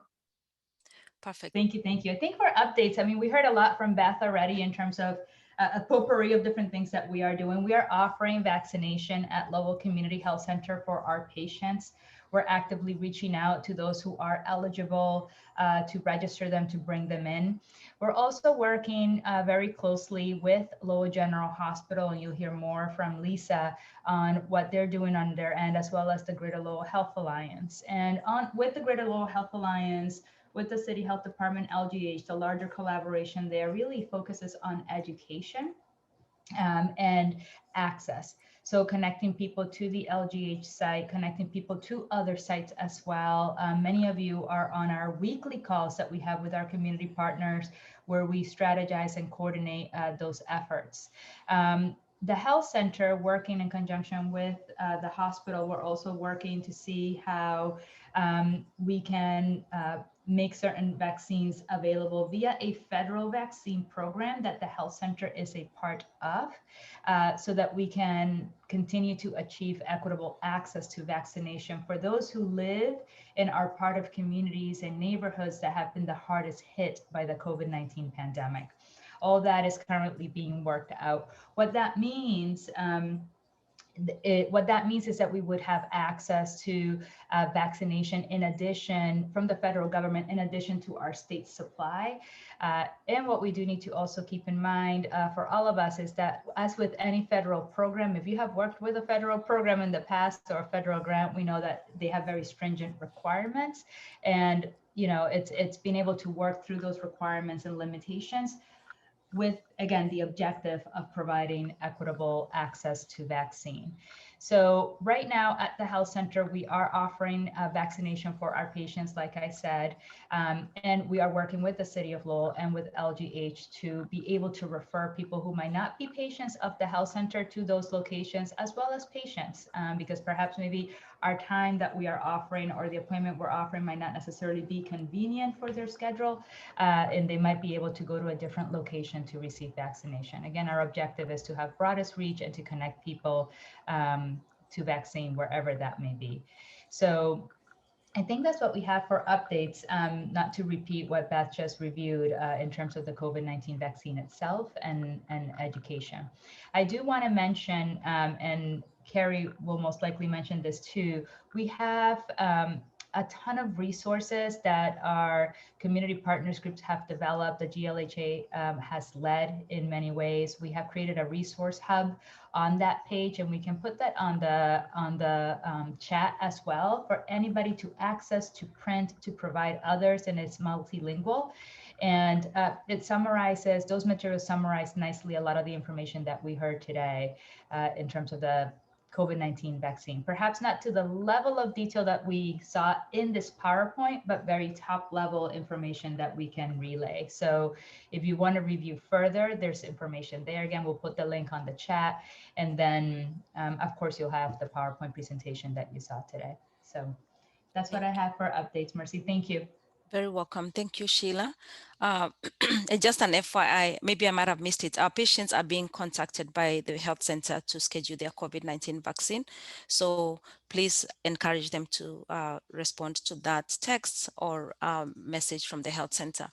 Perfect. Thank you. Thank you. I think for updates, I mean, we heard a lot from Beth already in terms of a potpourri of different things that we are doing. We are offering vaccination at Lowell Community Health Center for our patients. We're actively reaching out to those who are eligible to register them, to bring them in. We're also working very closely with Lowell General Hospital, and you'll hear more from Lisa on what they're doing on their end, as well as the Greater Lowell Health Alliance. And with the Greater Lowell Health Alliance, with the City Health Department, LGH, the larger collaboration there really focuses on education and access. So connecting people to the LGH site, connecting people to other sites as well. Many of you are on our weekly calls that we have with our community partners, where we strategize and coordinate those efforts. The health center, working in conjunction with the hospital, we're also working to see how we can make certain vaccines available via a federal vaccine program that the health center is a part of, so that we can continue to achieve equitable access to vaccination for those who live and are part of communities and neighborhoods that have been the hardest hit by the COVID-19 pandemic. All that is currently being worked out. What that means, what that means is that we would have access to vaccination in addition from the federal government, in addition to our state supply. And what we do need to also keep in mind for all of us is that, as with any federal program, if you have worked with a federal program in the past or a federal grant, we know that they have very stringent requirements. And it's being able to work through those requirements and limitations with, again, the objective of providing equitable access to vaccine. So right now at the health center, we are offering vaccination for our patients, like I said, and we are working with the city of Lowell and with LGH to be able to refer people who might not be patients of the health center to those locations, as well as patients, because perhaps maybe our time that we are offering or the appointment we're offering might not necessarily be convenient for their schedule, and they might be able to go to a different location to receive vaccination. Again, our objective is to have broadest reach and to connect people to vaccine wherever that may be. So I think that's what we have for updates, not to repeat what Beth just reviewed in terms of the COVID-19 vaccine itself and education. I do want to mention, and Carrie will most likely mention this too, we have a ton of resources that our community partners groups have developed. The GLHA has led in many ways. We have created a resource hub on that page, and we can put that on the chat as well for anybody to access, to print, to provide others, and it's multilingual. And it summarizes, those materials summarize nicely a lot of the information that we heard today in terms of the COVID-19 vaccine. Perhaps not to the level of detail that we saw in this PowerPoint, but very top level information that we can relay. So if you want to review further, there's information there. Again, we'll put the link on the chat. And then, of course, you'll have the PowerPoint presentation that you saw today. So that's what I have for updates. Mercy, thank you. Very welcome. Thank you, Sheila. And just an FYI, maybe I might have missed it. Our patients are being contacted by the health center to schedule their COVID-19 vaccine. So please encourage them to respond to that text or message from the health center.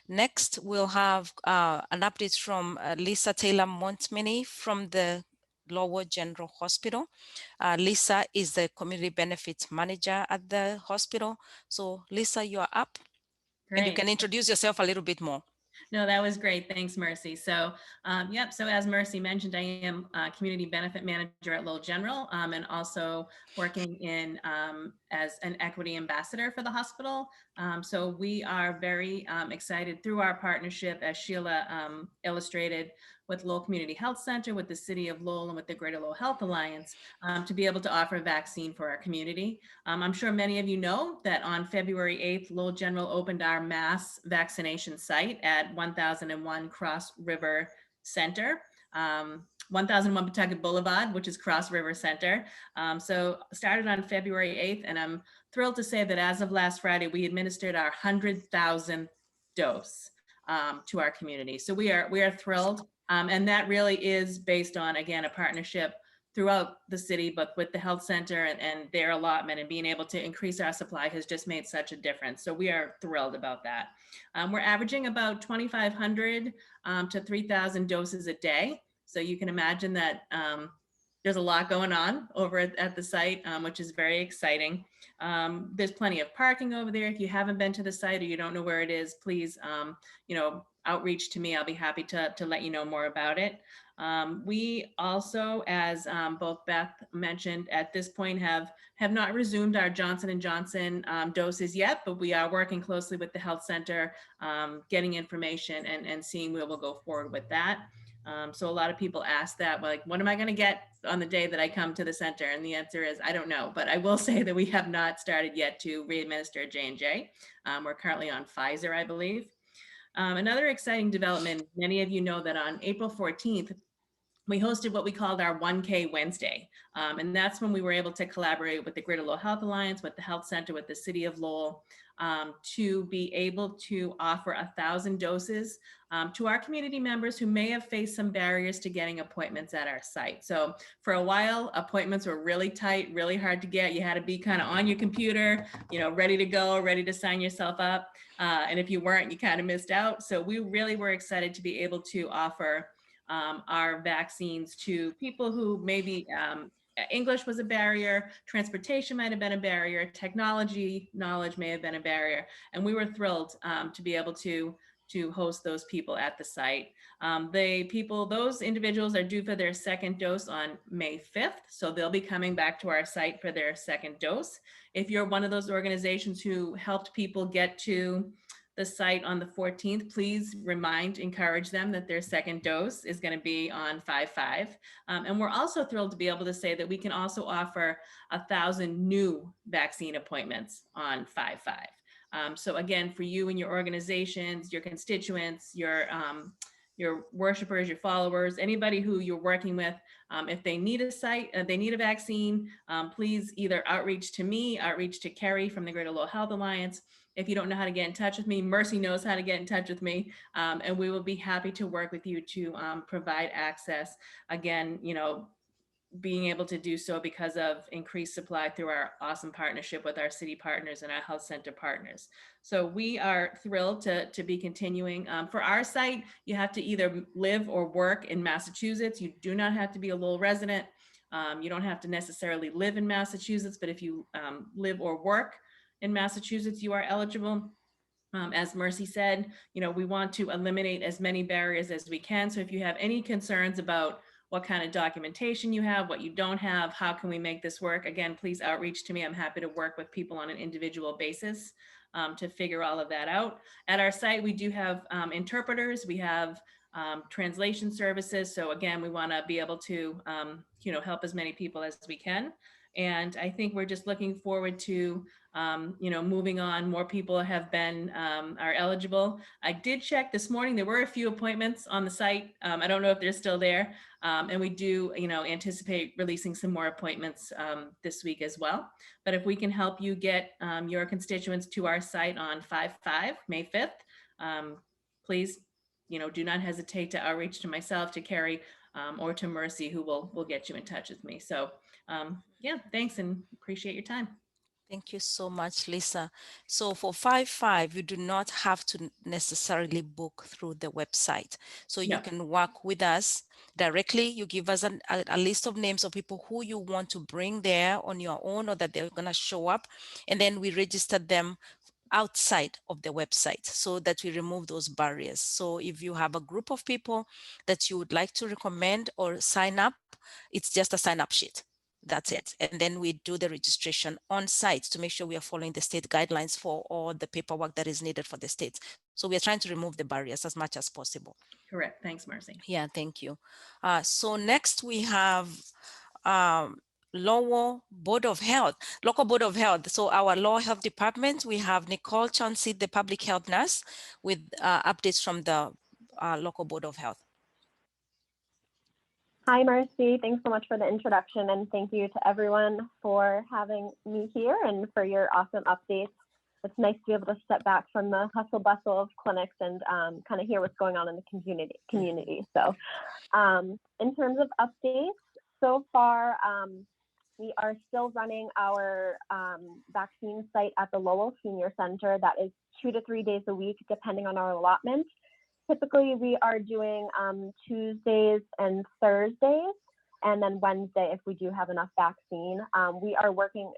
Next, we'll have an update from Lisa Taylor Montminy from the Lowell General Hospital. Lisa is the community benefits manager at the hospital. So Lisa, you are up. Great. And you can introduce yourself a little bit more. No, that was great. Thanks, Mercy. So, yep. So as Mercy mentioned, I am a community benefit manager at Lowell General, and also working in as an equity ambassador for the hospital. So we are very excited through our partnership, as Sheila illustrated, with Lowell Community Health Center, with the City of Lowell, and with the Greater Lowell Health Alliance, to be able to offer a vaccine for our community. I'm sure many of you know that on February 8th, Lowell General opened our mass vaccination site at 1001 Cross River Center, 1001 Pawtucket Boulevard, which is Cross River Center. So started on February 8th, and I'm thrilled to say that as of last Friday, we administered our 100,000th dose to our community. So we are thrilled. And that really is based on, again, a partnership throughout the city, but with the health center and their allotment, and being able to increase our supply has just made such a difference. So we are thrilled about that. We're averaging about 2,500 to 3,000 doses a day. So you can imagine that there's a lot going on over at the site, which is very exciting. There's plenty of parking over there. If you haven't been to the site or you don't know where it is, please, outreach to me. I'll be happy to let you know more about it. We also, as both Beth mentioned, at this point have not resumed our Johnson & Johnson doses yet, but we are working closely with the health center, getting information and seeing where we'll go forward with that. So a lot of people ask that, like, what am I going to get on the day that I come to the center? And the answer is, I don't know, but I will say that we have not started yet to re-administer J&J. We're currently on Pfizer, I believe. Another exciting development, many of you know that on April 14th, we hosted what we called our 1K Wednesday. And that's when we were able to collaborate with the Greater Lowell Health Alliance, with the Health Center, with the City of Lowell, to be able to offer 1,000 doses to our community members who may have faced some barriers to getting appointments at our site. So for a while, appointments were really tight, really hard to get. You had to be kind of on your computer, you know, ready to go, ready to sign yourself up. And if you weren't, you kind of missed out. So we really were excited to be able to offer our vaccines to people who maybe English was a barrier, transportation might have been a barrier, technology knowledge may have been a barrier. And we were thrilled to be able to host those people at the site. Those individuals are due for their second dose on May 5th. So they'll be coming back to our site for their second dose. If you're one of those organizations who helped people get to the site on the 14th, please encourage them that their second dose is going to be on 5/5. And we're also thrilled to be able to say that we can also offer 1,000 new vaccine appointments on 5/5. So again, for you and your organizations, your constituents, your worshipers, your followers, anybody who you're working with, if they need they need a vaccine, please either outreach to me, outreach to Kerry from the Greater Lowell Health Alliance. If you don't know how to get in touch with me, Mercy knows how to get in touch with me, and we will be happy to work with you to provide access. Again, you know, being able to do so because of increased supply through our awesome partnership with our city partners and our health center partners. So we are thrilled to be continuing. For our site, you have to either live or work in Massachusetts. You do not have to be a Lowell resident. You don't have to necessarily live in Massachusetts, but if you live or work in Massachusetts, you are eligible. As Mercy said, you know, we want to eliminate as many barriers as we can. So if you have any concerns about what kind of documentation you have, what you don't have, how can we make this work? Again, please outreach to me. I'm happy to work with people on an individual basis to figure all of that out. At our site, we do have interpreters. We have translation services. So again, we want to be able to, you know, help as many people as we can. And I think we're just looking forward to, you know, moving on. More people have been, are eligible. I did check this morning. There were a few appointments on the site. I don't know if they're still there. And we do, you know, anticipate releasing some more appointments this week as well. But if we can help you get your constituents to our site on 5/5, May 5th, please, you know, do not hesitate to outreach to myself, to Kerry, or to Mercy, who will get you in touch with me. So yeah, thanks and appreciate your time. Thank you so much, Lisa. So for 5/5, you do not have to necessarily book through the website. So you can work with us directly. You give us a list of names of people who you want to bring there on your own, or that they're going to show up. And then we register them outside of the website so that we remove those barriers. So if you have a group of people that you would like to recommend or sign up, it's just a sign up sheet. That's it. And then we do the registration on site to make sure we are following the state guidelines for all the paperwork that is needed for the states. So we are trying to remove the barriers as much as possible. Correct. Thanks, Mercy. Yeah, thank you. So next we have Lowell Board of Health, local Board of Health. So our Lowell Health Department, we have Nicole Chauncey, the public health nurse, with updates from the local Board of Health. Hi, Mercy. Thanks so much for the introduction, and thank you to everyone for having me here and for your awesome updates. It's nice to be able to step back from the hustle bustle of clinics and kind of hear what's going on in the community. So in terms of updates, so far, we are still running our vaccine site at the Lowell Senior Center. That is 2 to 3 days a week, depending on our allotment. Typically, we are doing Tuesdays and Thursdays, and then Wednesday if we do have enough vaccine. We are working,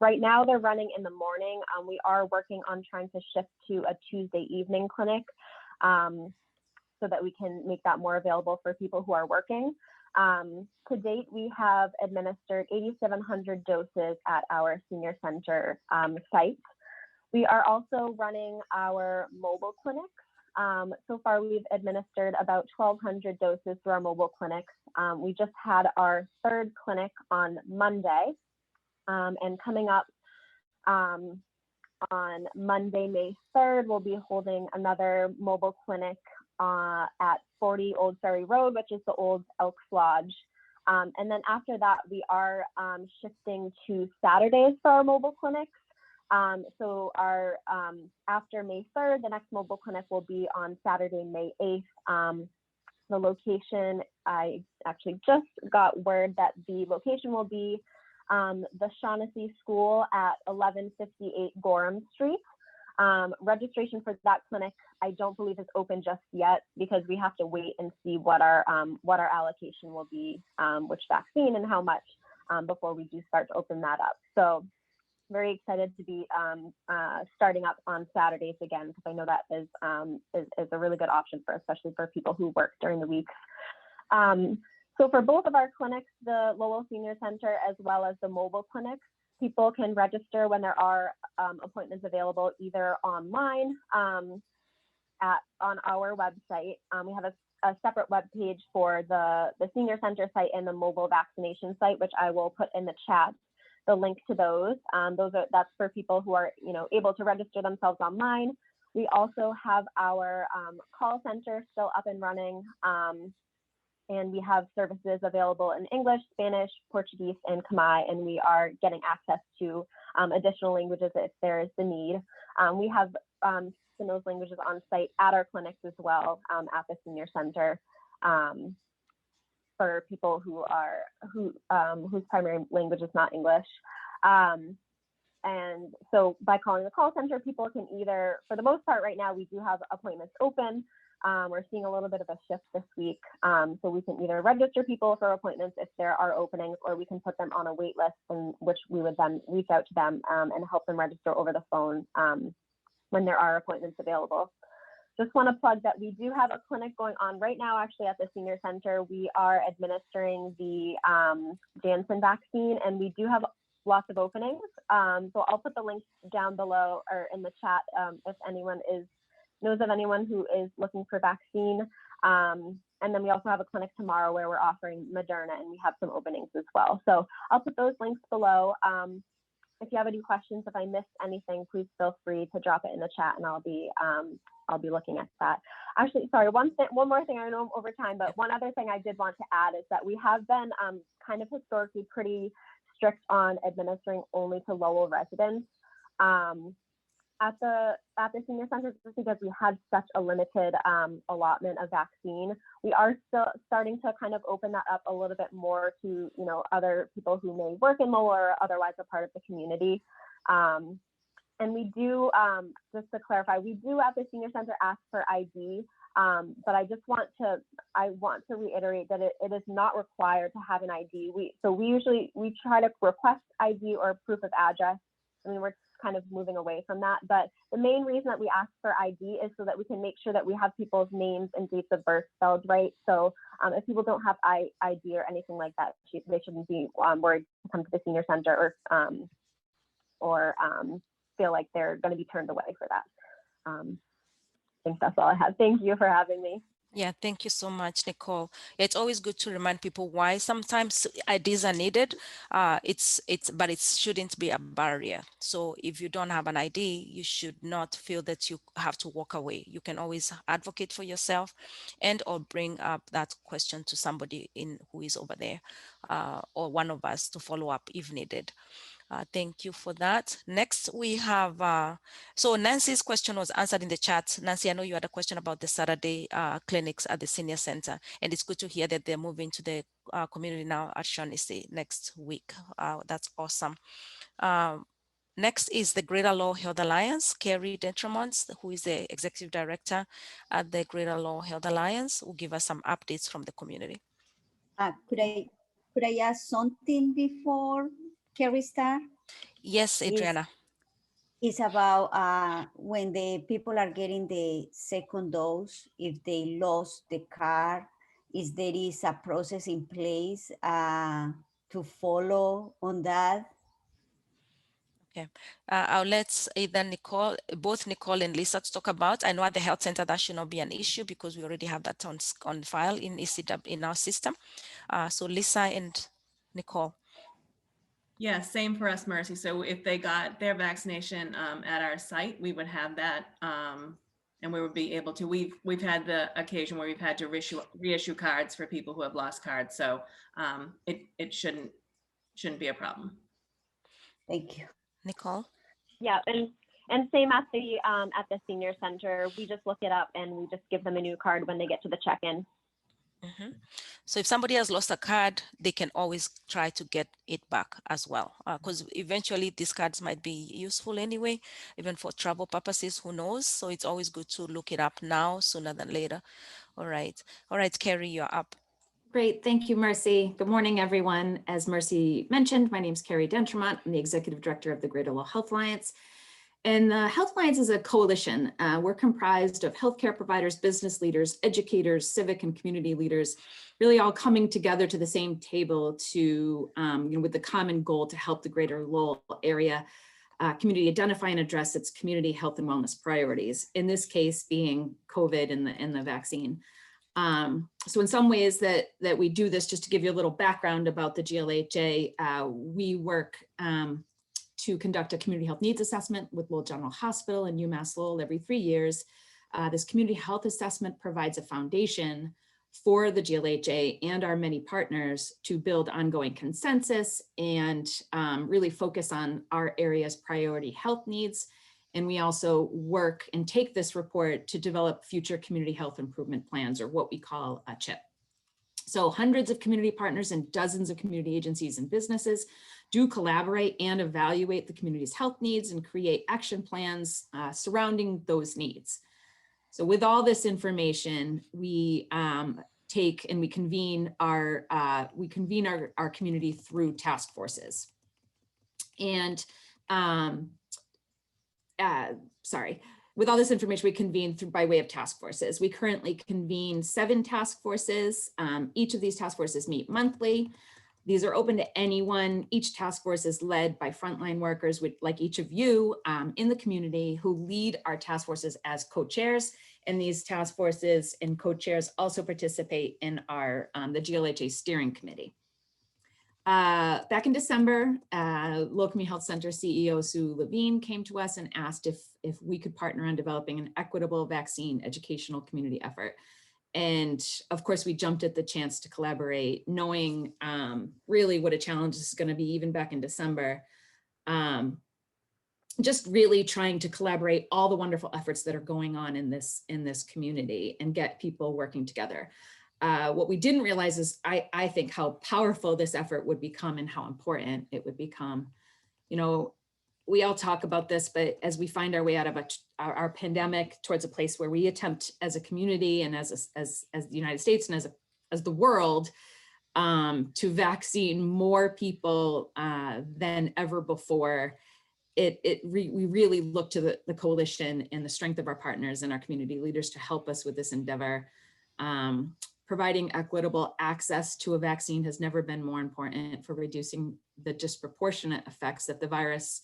right now they're running in the morning. We are working on trying to shift to a Tuesday evening clinic so that we can make that more available for people who are working. To date, we have administered 8,700 doses at our senior center site. We are also running our mobile clinics. So far, we've administered about 1,200 doses through our mobile clinics. We just had our third clinic on Monday, and coming up on Monday, May 3rd, we'll be holding another mobile clinic at 40 Old Ferry Road, which is the old Elks Lodge. And then after that, we are shifting to Saturdays for our mobile clinics. So our after May 3rd, the next mobile clinic will be on Saturday, May 8th. The location, I actually just got word that the location will be the Shaughnessy School at 1158 Gorham Street. Registration for that clinic, I don't believe is open just yet because we have to wait and see what our allocation will be, which vaccine and how much before we do start to open that up. So very excited to be starting up on Saturdays again, because I know that is a really good option for, especially for people who work during the week. So for both of our clinics, the Lowell Senior Center as well as the mobile clinics, people can register when there are appointments available either online on our website. We have a separate web page for the Senior Center site and the mobile vaccination site, which I will put in the chat. The link to those. That's for people who are able to register themselves online. We also have our call center still up and running, and we have services available in English, Spanish, Portuguese, and Khmer, and we are getting access to additional languages if there is the need. We have in those languages on site at our clinics as well at the Senior Center. For people whose primary language is not English. And so by calling the call center, people can either, for the most part right now, we do have appointments open. We're seeing a little bit of a shift this week. So we can either register people for appointments if there are openings, or we can put them on a wait list, in which we would then reach out to them and help them register over the phone when there are appointments available. Just want to plug that we do have a clinic going on right now, actually at the Senior Center. We are administering the Janssen vaccine, and we do have lots of openings. So I'll put the link down below or in the chat if anyone knows of anyone who is looking for vaccine. And then we also have a clinic tomorrow where we're offering Moderna, and we have some openings as well. So I'll put those links below. If you have any questions, if I missed anything, please feel free to drop it in the chat, and I'll be looking at that. Actually, sorry, one more thing. I know I'm over time, but one other thing I did want to add is that we have been kind of historically pretty strict on administering only to Lowell residents at the Senior Center, just because we had such a limited allotment of vaccine. We are still starting to kind of open that up a little bit more to other people who may work in Lowell or otherwise a part of the community. And we do, just to clarify, we do at the Senior Center ask for ID, but I want to reiterate that it is not required to have an ID. So we try to request ID or proof of address. I mean, we're kind of moving away from that, but the main reason that we ask for ID is so that we can make sure that we have people's names and dates of birth spelled right. So if people don't have ID or anything like that, they shouldn't be worried to come to the Senior Center or feel like they're going to be turned away for that. I think that's all I have. Thank you for having me. Yeah, thank you so much, Nicole. It's always good to remind people why sometimes IDs are needed. But it shouldn't be a barrier. So if you don't have an ID, you should not feel that you have to walk away. You can always advocate for yourself and or bring up that question to somebody who is over there or one of us to follow up if needed. Thank you for that. Next, we have, so Nancy's question was answered in the chat. Nancy, I know you had a question about the Saturday clinics at the Senior Center, and it's good to hear that they're moving to the community now at Shaughnessy next week. That's awesome. Next is the Greater Lowell Health Alliance. Carrie Dentremont, who is the Executive Director at the Greater Lowell Health Alliance, will give us some updates from the community. Could I ask something before Carrie start? Yes, Adriana. It's about when the people are getting the second dose, if they lost the card, is there is a process in place to follow on that? Okay, I'll let either both Nicole and Lisa to talk about. I know at the health center that should not be an issue because we already have that on file in ECW in our system. So Lisa and Nicole. Yeah, same for us, Mercy. So if they got their vaccination at our site, we would have that and we would be able to, we've had the occasion where we've had to reissue cards for people who have lost cards. So it shouldn't be a problem. Thank you. Nicole? Yeah, and same at the senior center. We just look it up and we just give them a new card when they get to the check-in. Mm-hmm. So if somebody has lost a card, they can always try to get it back as well, because eventually these cards might be useful anyway, even for travel purposes, who knows? So it's always good to look it up now sooner than later. All right, Carrie, you're up. Great, thank you, Mercy. Good morning, everyone. As Mercy mentioned, my name is Carrie Dentremont. I'm the Executive Director of the Greater Lowell Health Alliance. And the Health Alliance is a coalition. We're comprised of healthcare providers, business leaders, educators, civic and community leaders, really all coming together to the same table to, with the common goal to help the Greater Lowell area community identify and address its community health and wellness priorities. In this case, being COVID and the vaccine. So in some ways that we do this, just to give you a little background about the GLHA, we work to conduct a community health needs assessment with Lowell General Hospital and UMass Lowell every 3 years. This community health assessment provides a foundation for the GLHA and our many partners to build ongoing consensus and really focus on our area's priority health needs. And we also work and take this report to develop future community health improvement plans, or what we call a CHIP. So hundreds of community partners and dozens of community agencies and businesses do collaborate and evaluate the community's health needs and create action plans surrounding those needs. So with all this information, we take and we convene our community through task forces. And with all this information, we convene through by way of task forces. We currently convene 7 task forces. Each of these task forces meet monthly. These are open to anyone. Each task force is led by frontline workers, like each of you in the community, who lead our task forces as co-chairs. And these task forces and co-chairs also participate in our the GLHA steering committee. Back in December, Lowell Community Health Center CEO Sue Levine came to us and asked if we could partner on developing an equitable vaccine educational community effort. And of course, we jumped at the chance to collaborate, knowing really what a challenge this is going to be, even back in December. Just really trying to collaborate all the wonderful efforts that are going on in this community and get people working together. What we didn't realize is I think how powerful this effort would become and how important it would become. You know, we all talk about this, but as we find our way out of our pandemic towards a place where we attempt as a community and as the United States and as the world to vaccine more people than ever before, we really look to the coalition and the strength of our partners and our community leaders to help us with this endeavor. Providing equitable access to a vaccine has never been more important for reducing the disproportionate effects that the virus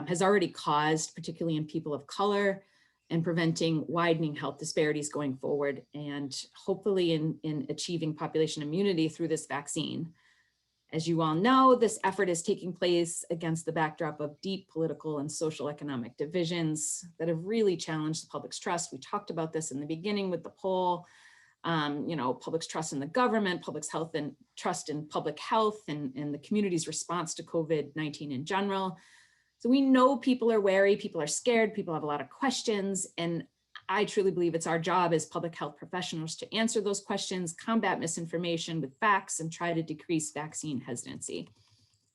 has already caused, particularly in people of color, and preventing widening health disparities going forward, and hopefully in achieving population immunity through this vaccine. As you all know, this effort is taking place against the backdrop of deep political and social economic divisions that have really challenged the public's trust. We talked about this in the beginning with the poll. Public's trust in the government, public's health and trust in public health, and the community's response to COVID-19 in general. So we know people are wary, people are scared, people have a lot of questions, and I truly believe it's our job as public health professionals to answer those questions, combat misinformation with facts, and try to decrease vaccine hesitancy.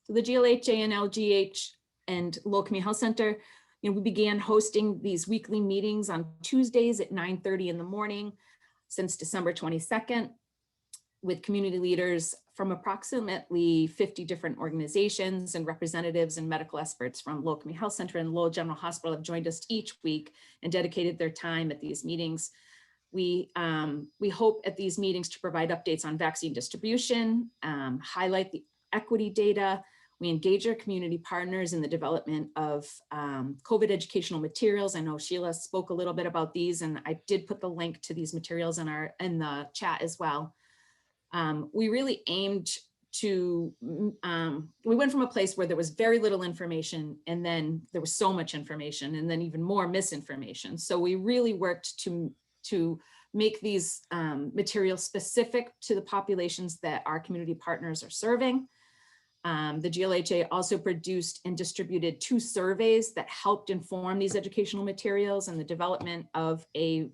So the GLHA and LGH and Lowell Community Health Center, we began hosting these weekly meetings on Tuesdays at 9:30 in the morning since December 22nd, with community leaders from approximately 50 different organizations, and representatives and medical experts from Lowell Community Health Center and Lowell General Hospital have joined us each week and dedicated their time at these meetings. We hope at these meetings to provide updates on vaccine distribution, highlight the equity data. We engage our community partners in the development of COVID educational materials. I know Sheila spoke a little bit about these, and I did put the link to these materials in the chat as well. We really aimed we went from a place where there was very little information, and then there was so much information, and then even more misinformation. So we really worked to make these materials specific to the populations that our community partners are serving. The GLHA also produced and distributed 2 surveys that helped inform these educational materials and the development of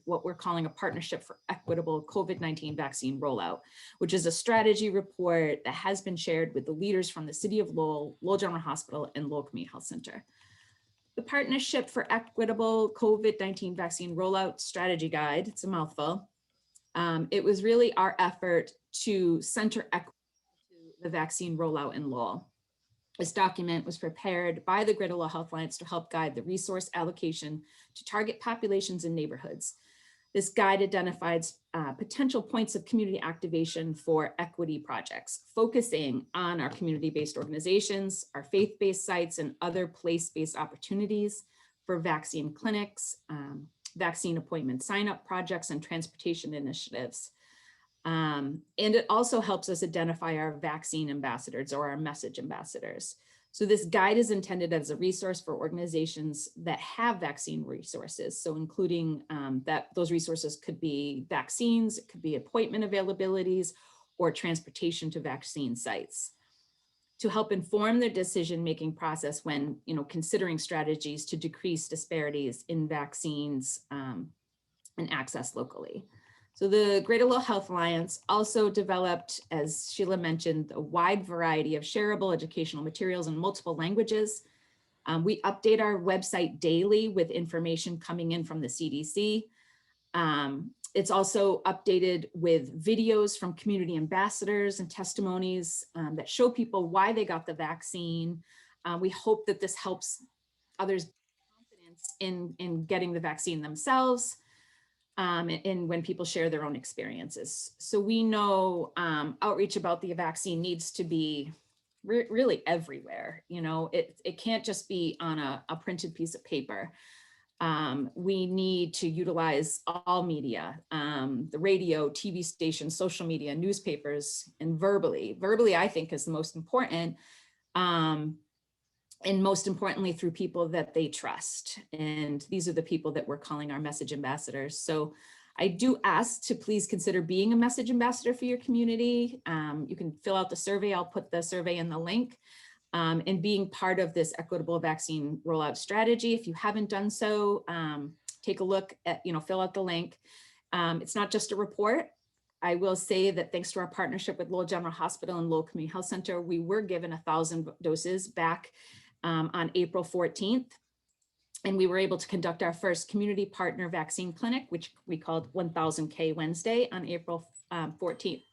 what we're calling a partnership for equitable COVID-19 vaccine rollout, which is a strategy report that has been shared with the leaders from the City of Lowell, Lowell General Hospital, and Lowell Community Health Center. The Partnership for Equitable COVID-19 Vaccine Rollout Strategy Guide, it's a mouthful. It was really our effort to center equity the vaccine rollout in Lowell. This document was prepared by the Greater Lowell Health Alliance to help guide the resource allocation to target populations and neighborhoods. This guide identifies potential points of community activation for equity projects, focusing on our community-based organizations, our faith-based sites, and other place-based opportunities for vaccine clinics, vaccine appointment sign-up projects, and transportation initiatives. And it also helps us identify our vaccine ambassadors or our message ambassadors. So this guide is intended as a resource for organizations that have vaccine resources. So including that those resources could be vaccines, it could be appointment availabilities, or transportation to vaccine sites, to help inform their decision-making process when considering strategies to decrease disparities in vaccines and access locally. So the Greater Lowell Health Alliance also developed, as Sheila mentioned, a wide variety of shareable educational materials in multiple languages. We update our website daily with information coming in from the CDC. It's also updated with videos from community ambassadors and testimonies that show people why they got the vaccine. We hope that this helps others confidence in getting the vaccine themselves. And when people share their own experiences. So we know outreach about the vaccine needs to be really everywhere. It can't just be on a printed piece of paper. We need to utilize all media, the radio, TV stations, social media, newspapers, and verbally. Verbally, I think, is the most important. And most importantly, through people that they trust. And these are the people that we're calling our message ambassadors. So I do ask to please consider being a message ambassador for your community. You can fill out the survey. I'll put the survey in the link. And being part of this equitable vaccine rollout strategy. If you haven't done so, take a look at, fill out the link. It's not just a report. I will say that thanks to our partnership with Lowell General Hospital and Lowell Community Health Center, we were given 1,000 doses back on April 14th. And we were able to conduct our first community partner vaccine clinic, which we called 1000K Wednesday on April 14th.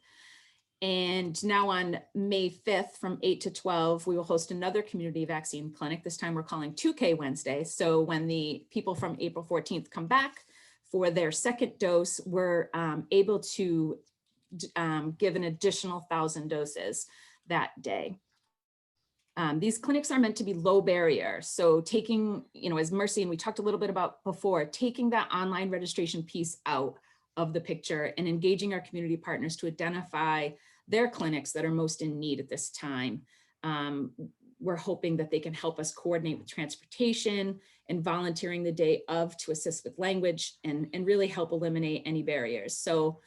And now on May 5th from 8 to 12, we will host another community vaccine clinic. This time we're calling 2K Wednesday. So when the people from April 14th come back for their second dose, we're able to give an additional 1,000 doses that day. These clinics are meant to be low barrier. So taking, as Mercy and we talked a little bit about before, taking that online registration piece out of the picture and engaging our community partners to identify their clinics that are most in need at this time. We're hoping that they can help us coordinate with transportation and volunteering the day of to assist with language and really help eliminate any barriers. So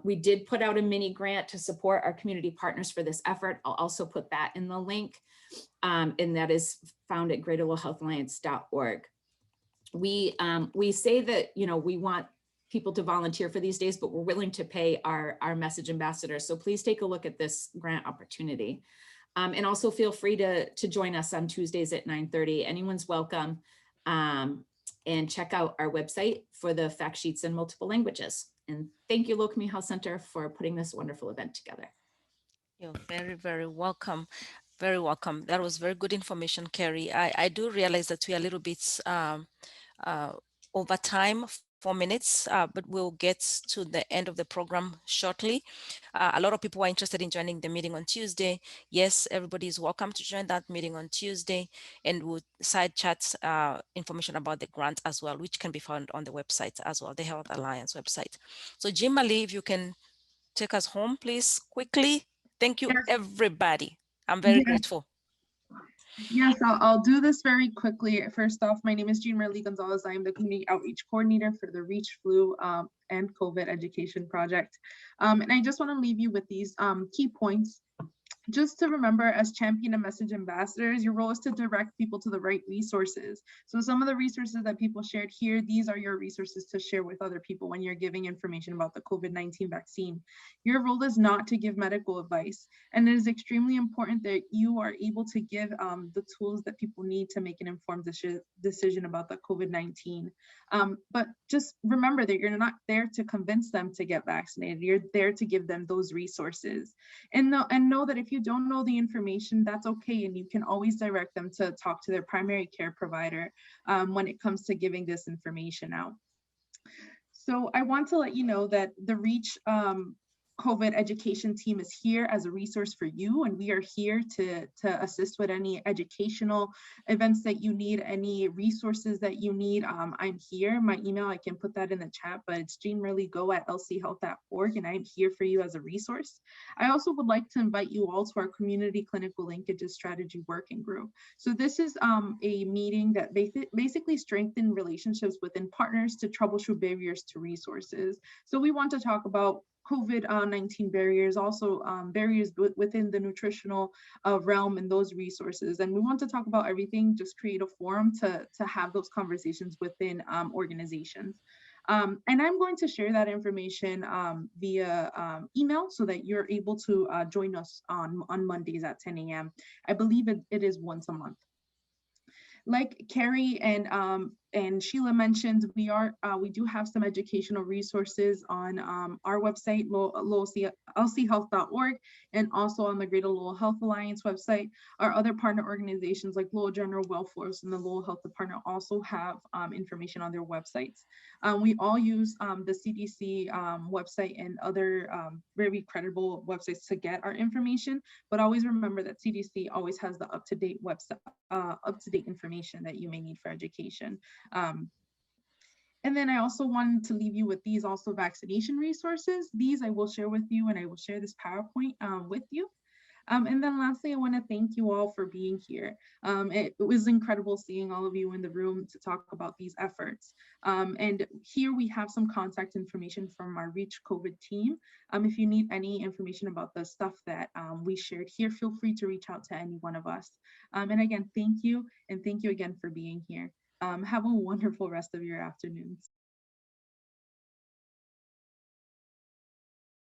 we did put out a mini grant to support our community partners for this effort. I'll also put that in the link, and that is found at greaterlowellhealthalliance.org. We say that, we want people to volunteer for these days, but we're willing to pay our message ambassadors. So please take a look at this grant opportunity. And also feel free to join us on Tuesdays at 9:30. Anyone's welcome. And check out our website for the fact sheets in multiple languages. And thank you, Lowell Community Health Center, for putting this wonderful event together. You're very, very welcome. Very welcome. That was very good information, Carrie. I do realize that we are a little bit over time, 4 minutes, but we'll get to the end of the program shortly. A lot of people are interested in joining the meeting on Tuesday. Yes, everybody is welcome to join that meeting on Tuesday, and we'll side chat information about the grant as well, which can be found on the website as well, the Health Alliance website. So Jim Ali, if you can take us home, please, quickly. Thank you, Yes. everybody. I'm very Yes. grateful. Yes, I'll do this very quickly. First off, my name is Marley Gonzalez. I am the Community Outreach Coordinator for the Reach Flu and COVID Education Project. And I just want to leave you with these key points. Just to remember, as champion and message ambassadors, your role is to direct people to the right resources. So some of the resources that people shared here, these are your resources to share with other people when you're giving information about the COVID-19 vaccine. Your role is not to give medical advice, and it is extremely important that you are able to give the tools that people need to make an informed decision about the COVID-19. But just remember that you're not there to convince them to get vaccinated. You're there to give them those resources. And know that if you don't know the information, that's okay. And you can always direct them to talk to their primary care provider when it comes to giving this information out. So I want to let you know that the Reach COVID education team is here as a resource for you, and we are here to assist with any educational events that you need, any resources that you need. I'm here. My email, I can put that in the chat, but it's jeanmarleygo@lchealth.org, and I'm here for you as a resource. I also would like to invite you all to our Community Clinical Linkages Strategy Working Group. So this is a meeting that basically strengthens relationships within partners to troubleshoot barriers to resources. So we want to talk about COVID-19 barriers, also barriers within the nutritional realm and those resources. And we want to talk about everything, just create a forum to have those conversations within organizations. And I'm going to share that information via email so that you're able to join us on Mondays at 10 a.m. I believe it is once a month. Like Carrie and Sheila mentioned, we do have some educational resources on our website, lchealth.org, and also on the Greater Lowell Health Alliance website. Our other partner organizations like Lowell General Welfare and the Lowell Health Department also have information on their websites. We all use the CDC website and other very credible websites to get our information, but always remember that CDC always has the up-to-date website, up-to-date information that you may need for education. And then I also wanted to leave you with these also vaccination resources. These I will share with you, and I will share this PowerPoint with you. And then lastly, I want to thank you all for being here. It was incredible seeing all of you in the room to talk about these efforts. And here we have some contact information from our Reach COVID team. If you need any information about the stuff that we shared here, feel free to reach out to any one of us. And again, thank you. And thank you again for being here. Have a wonderful rest of your afternoons.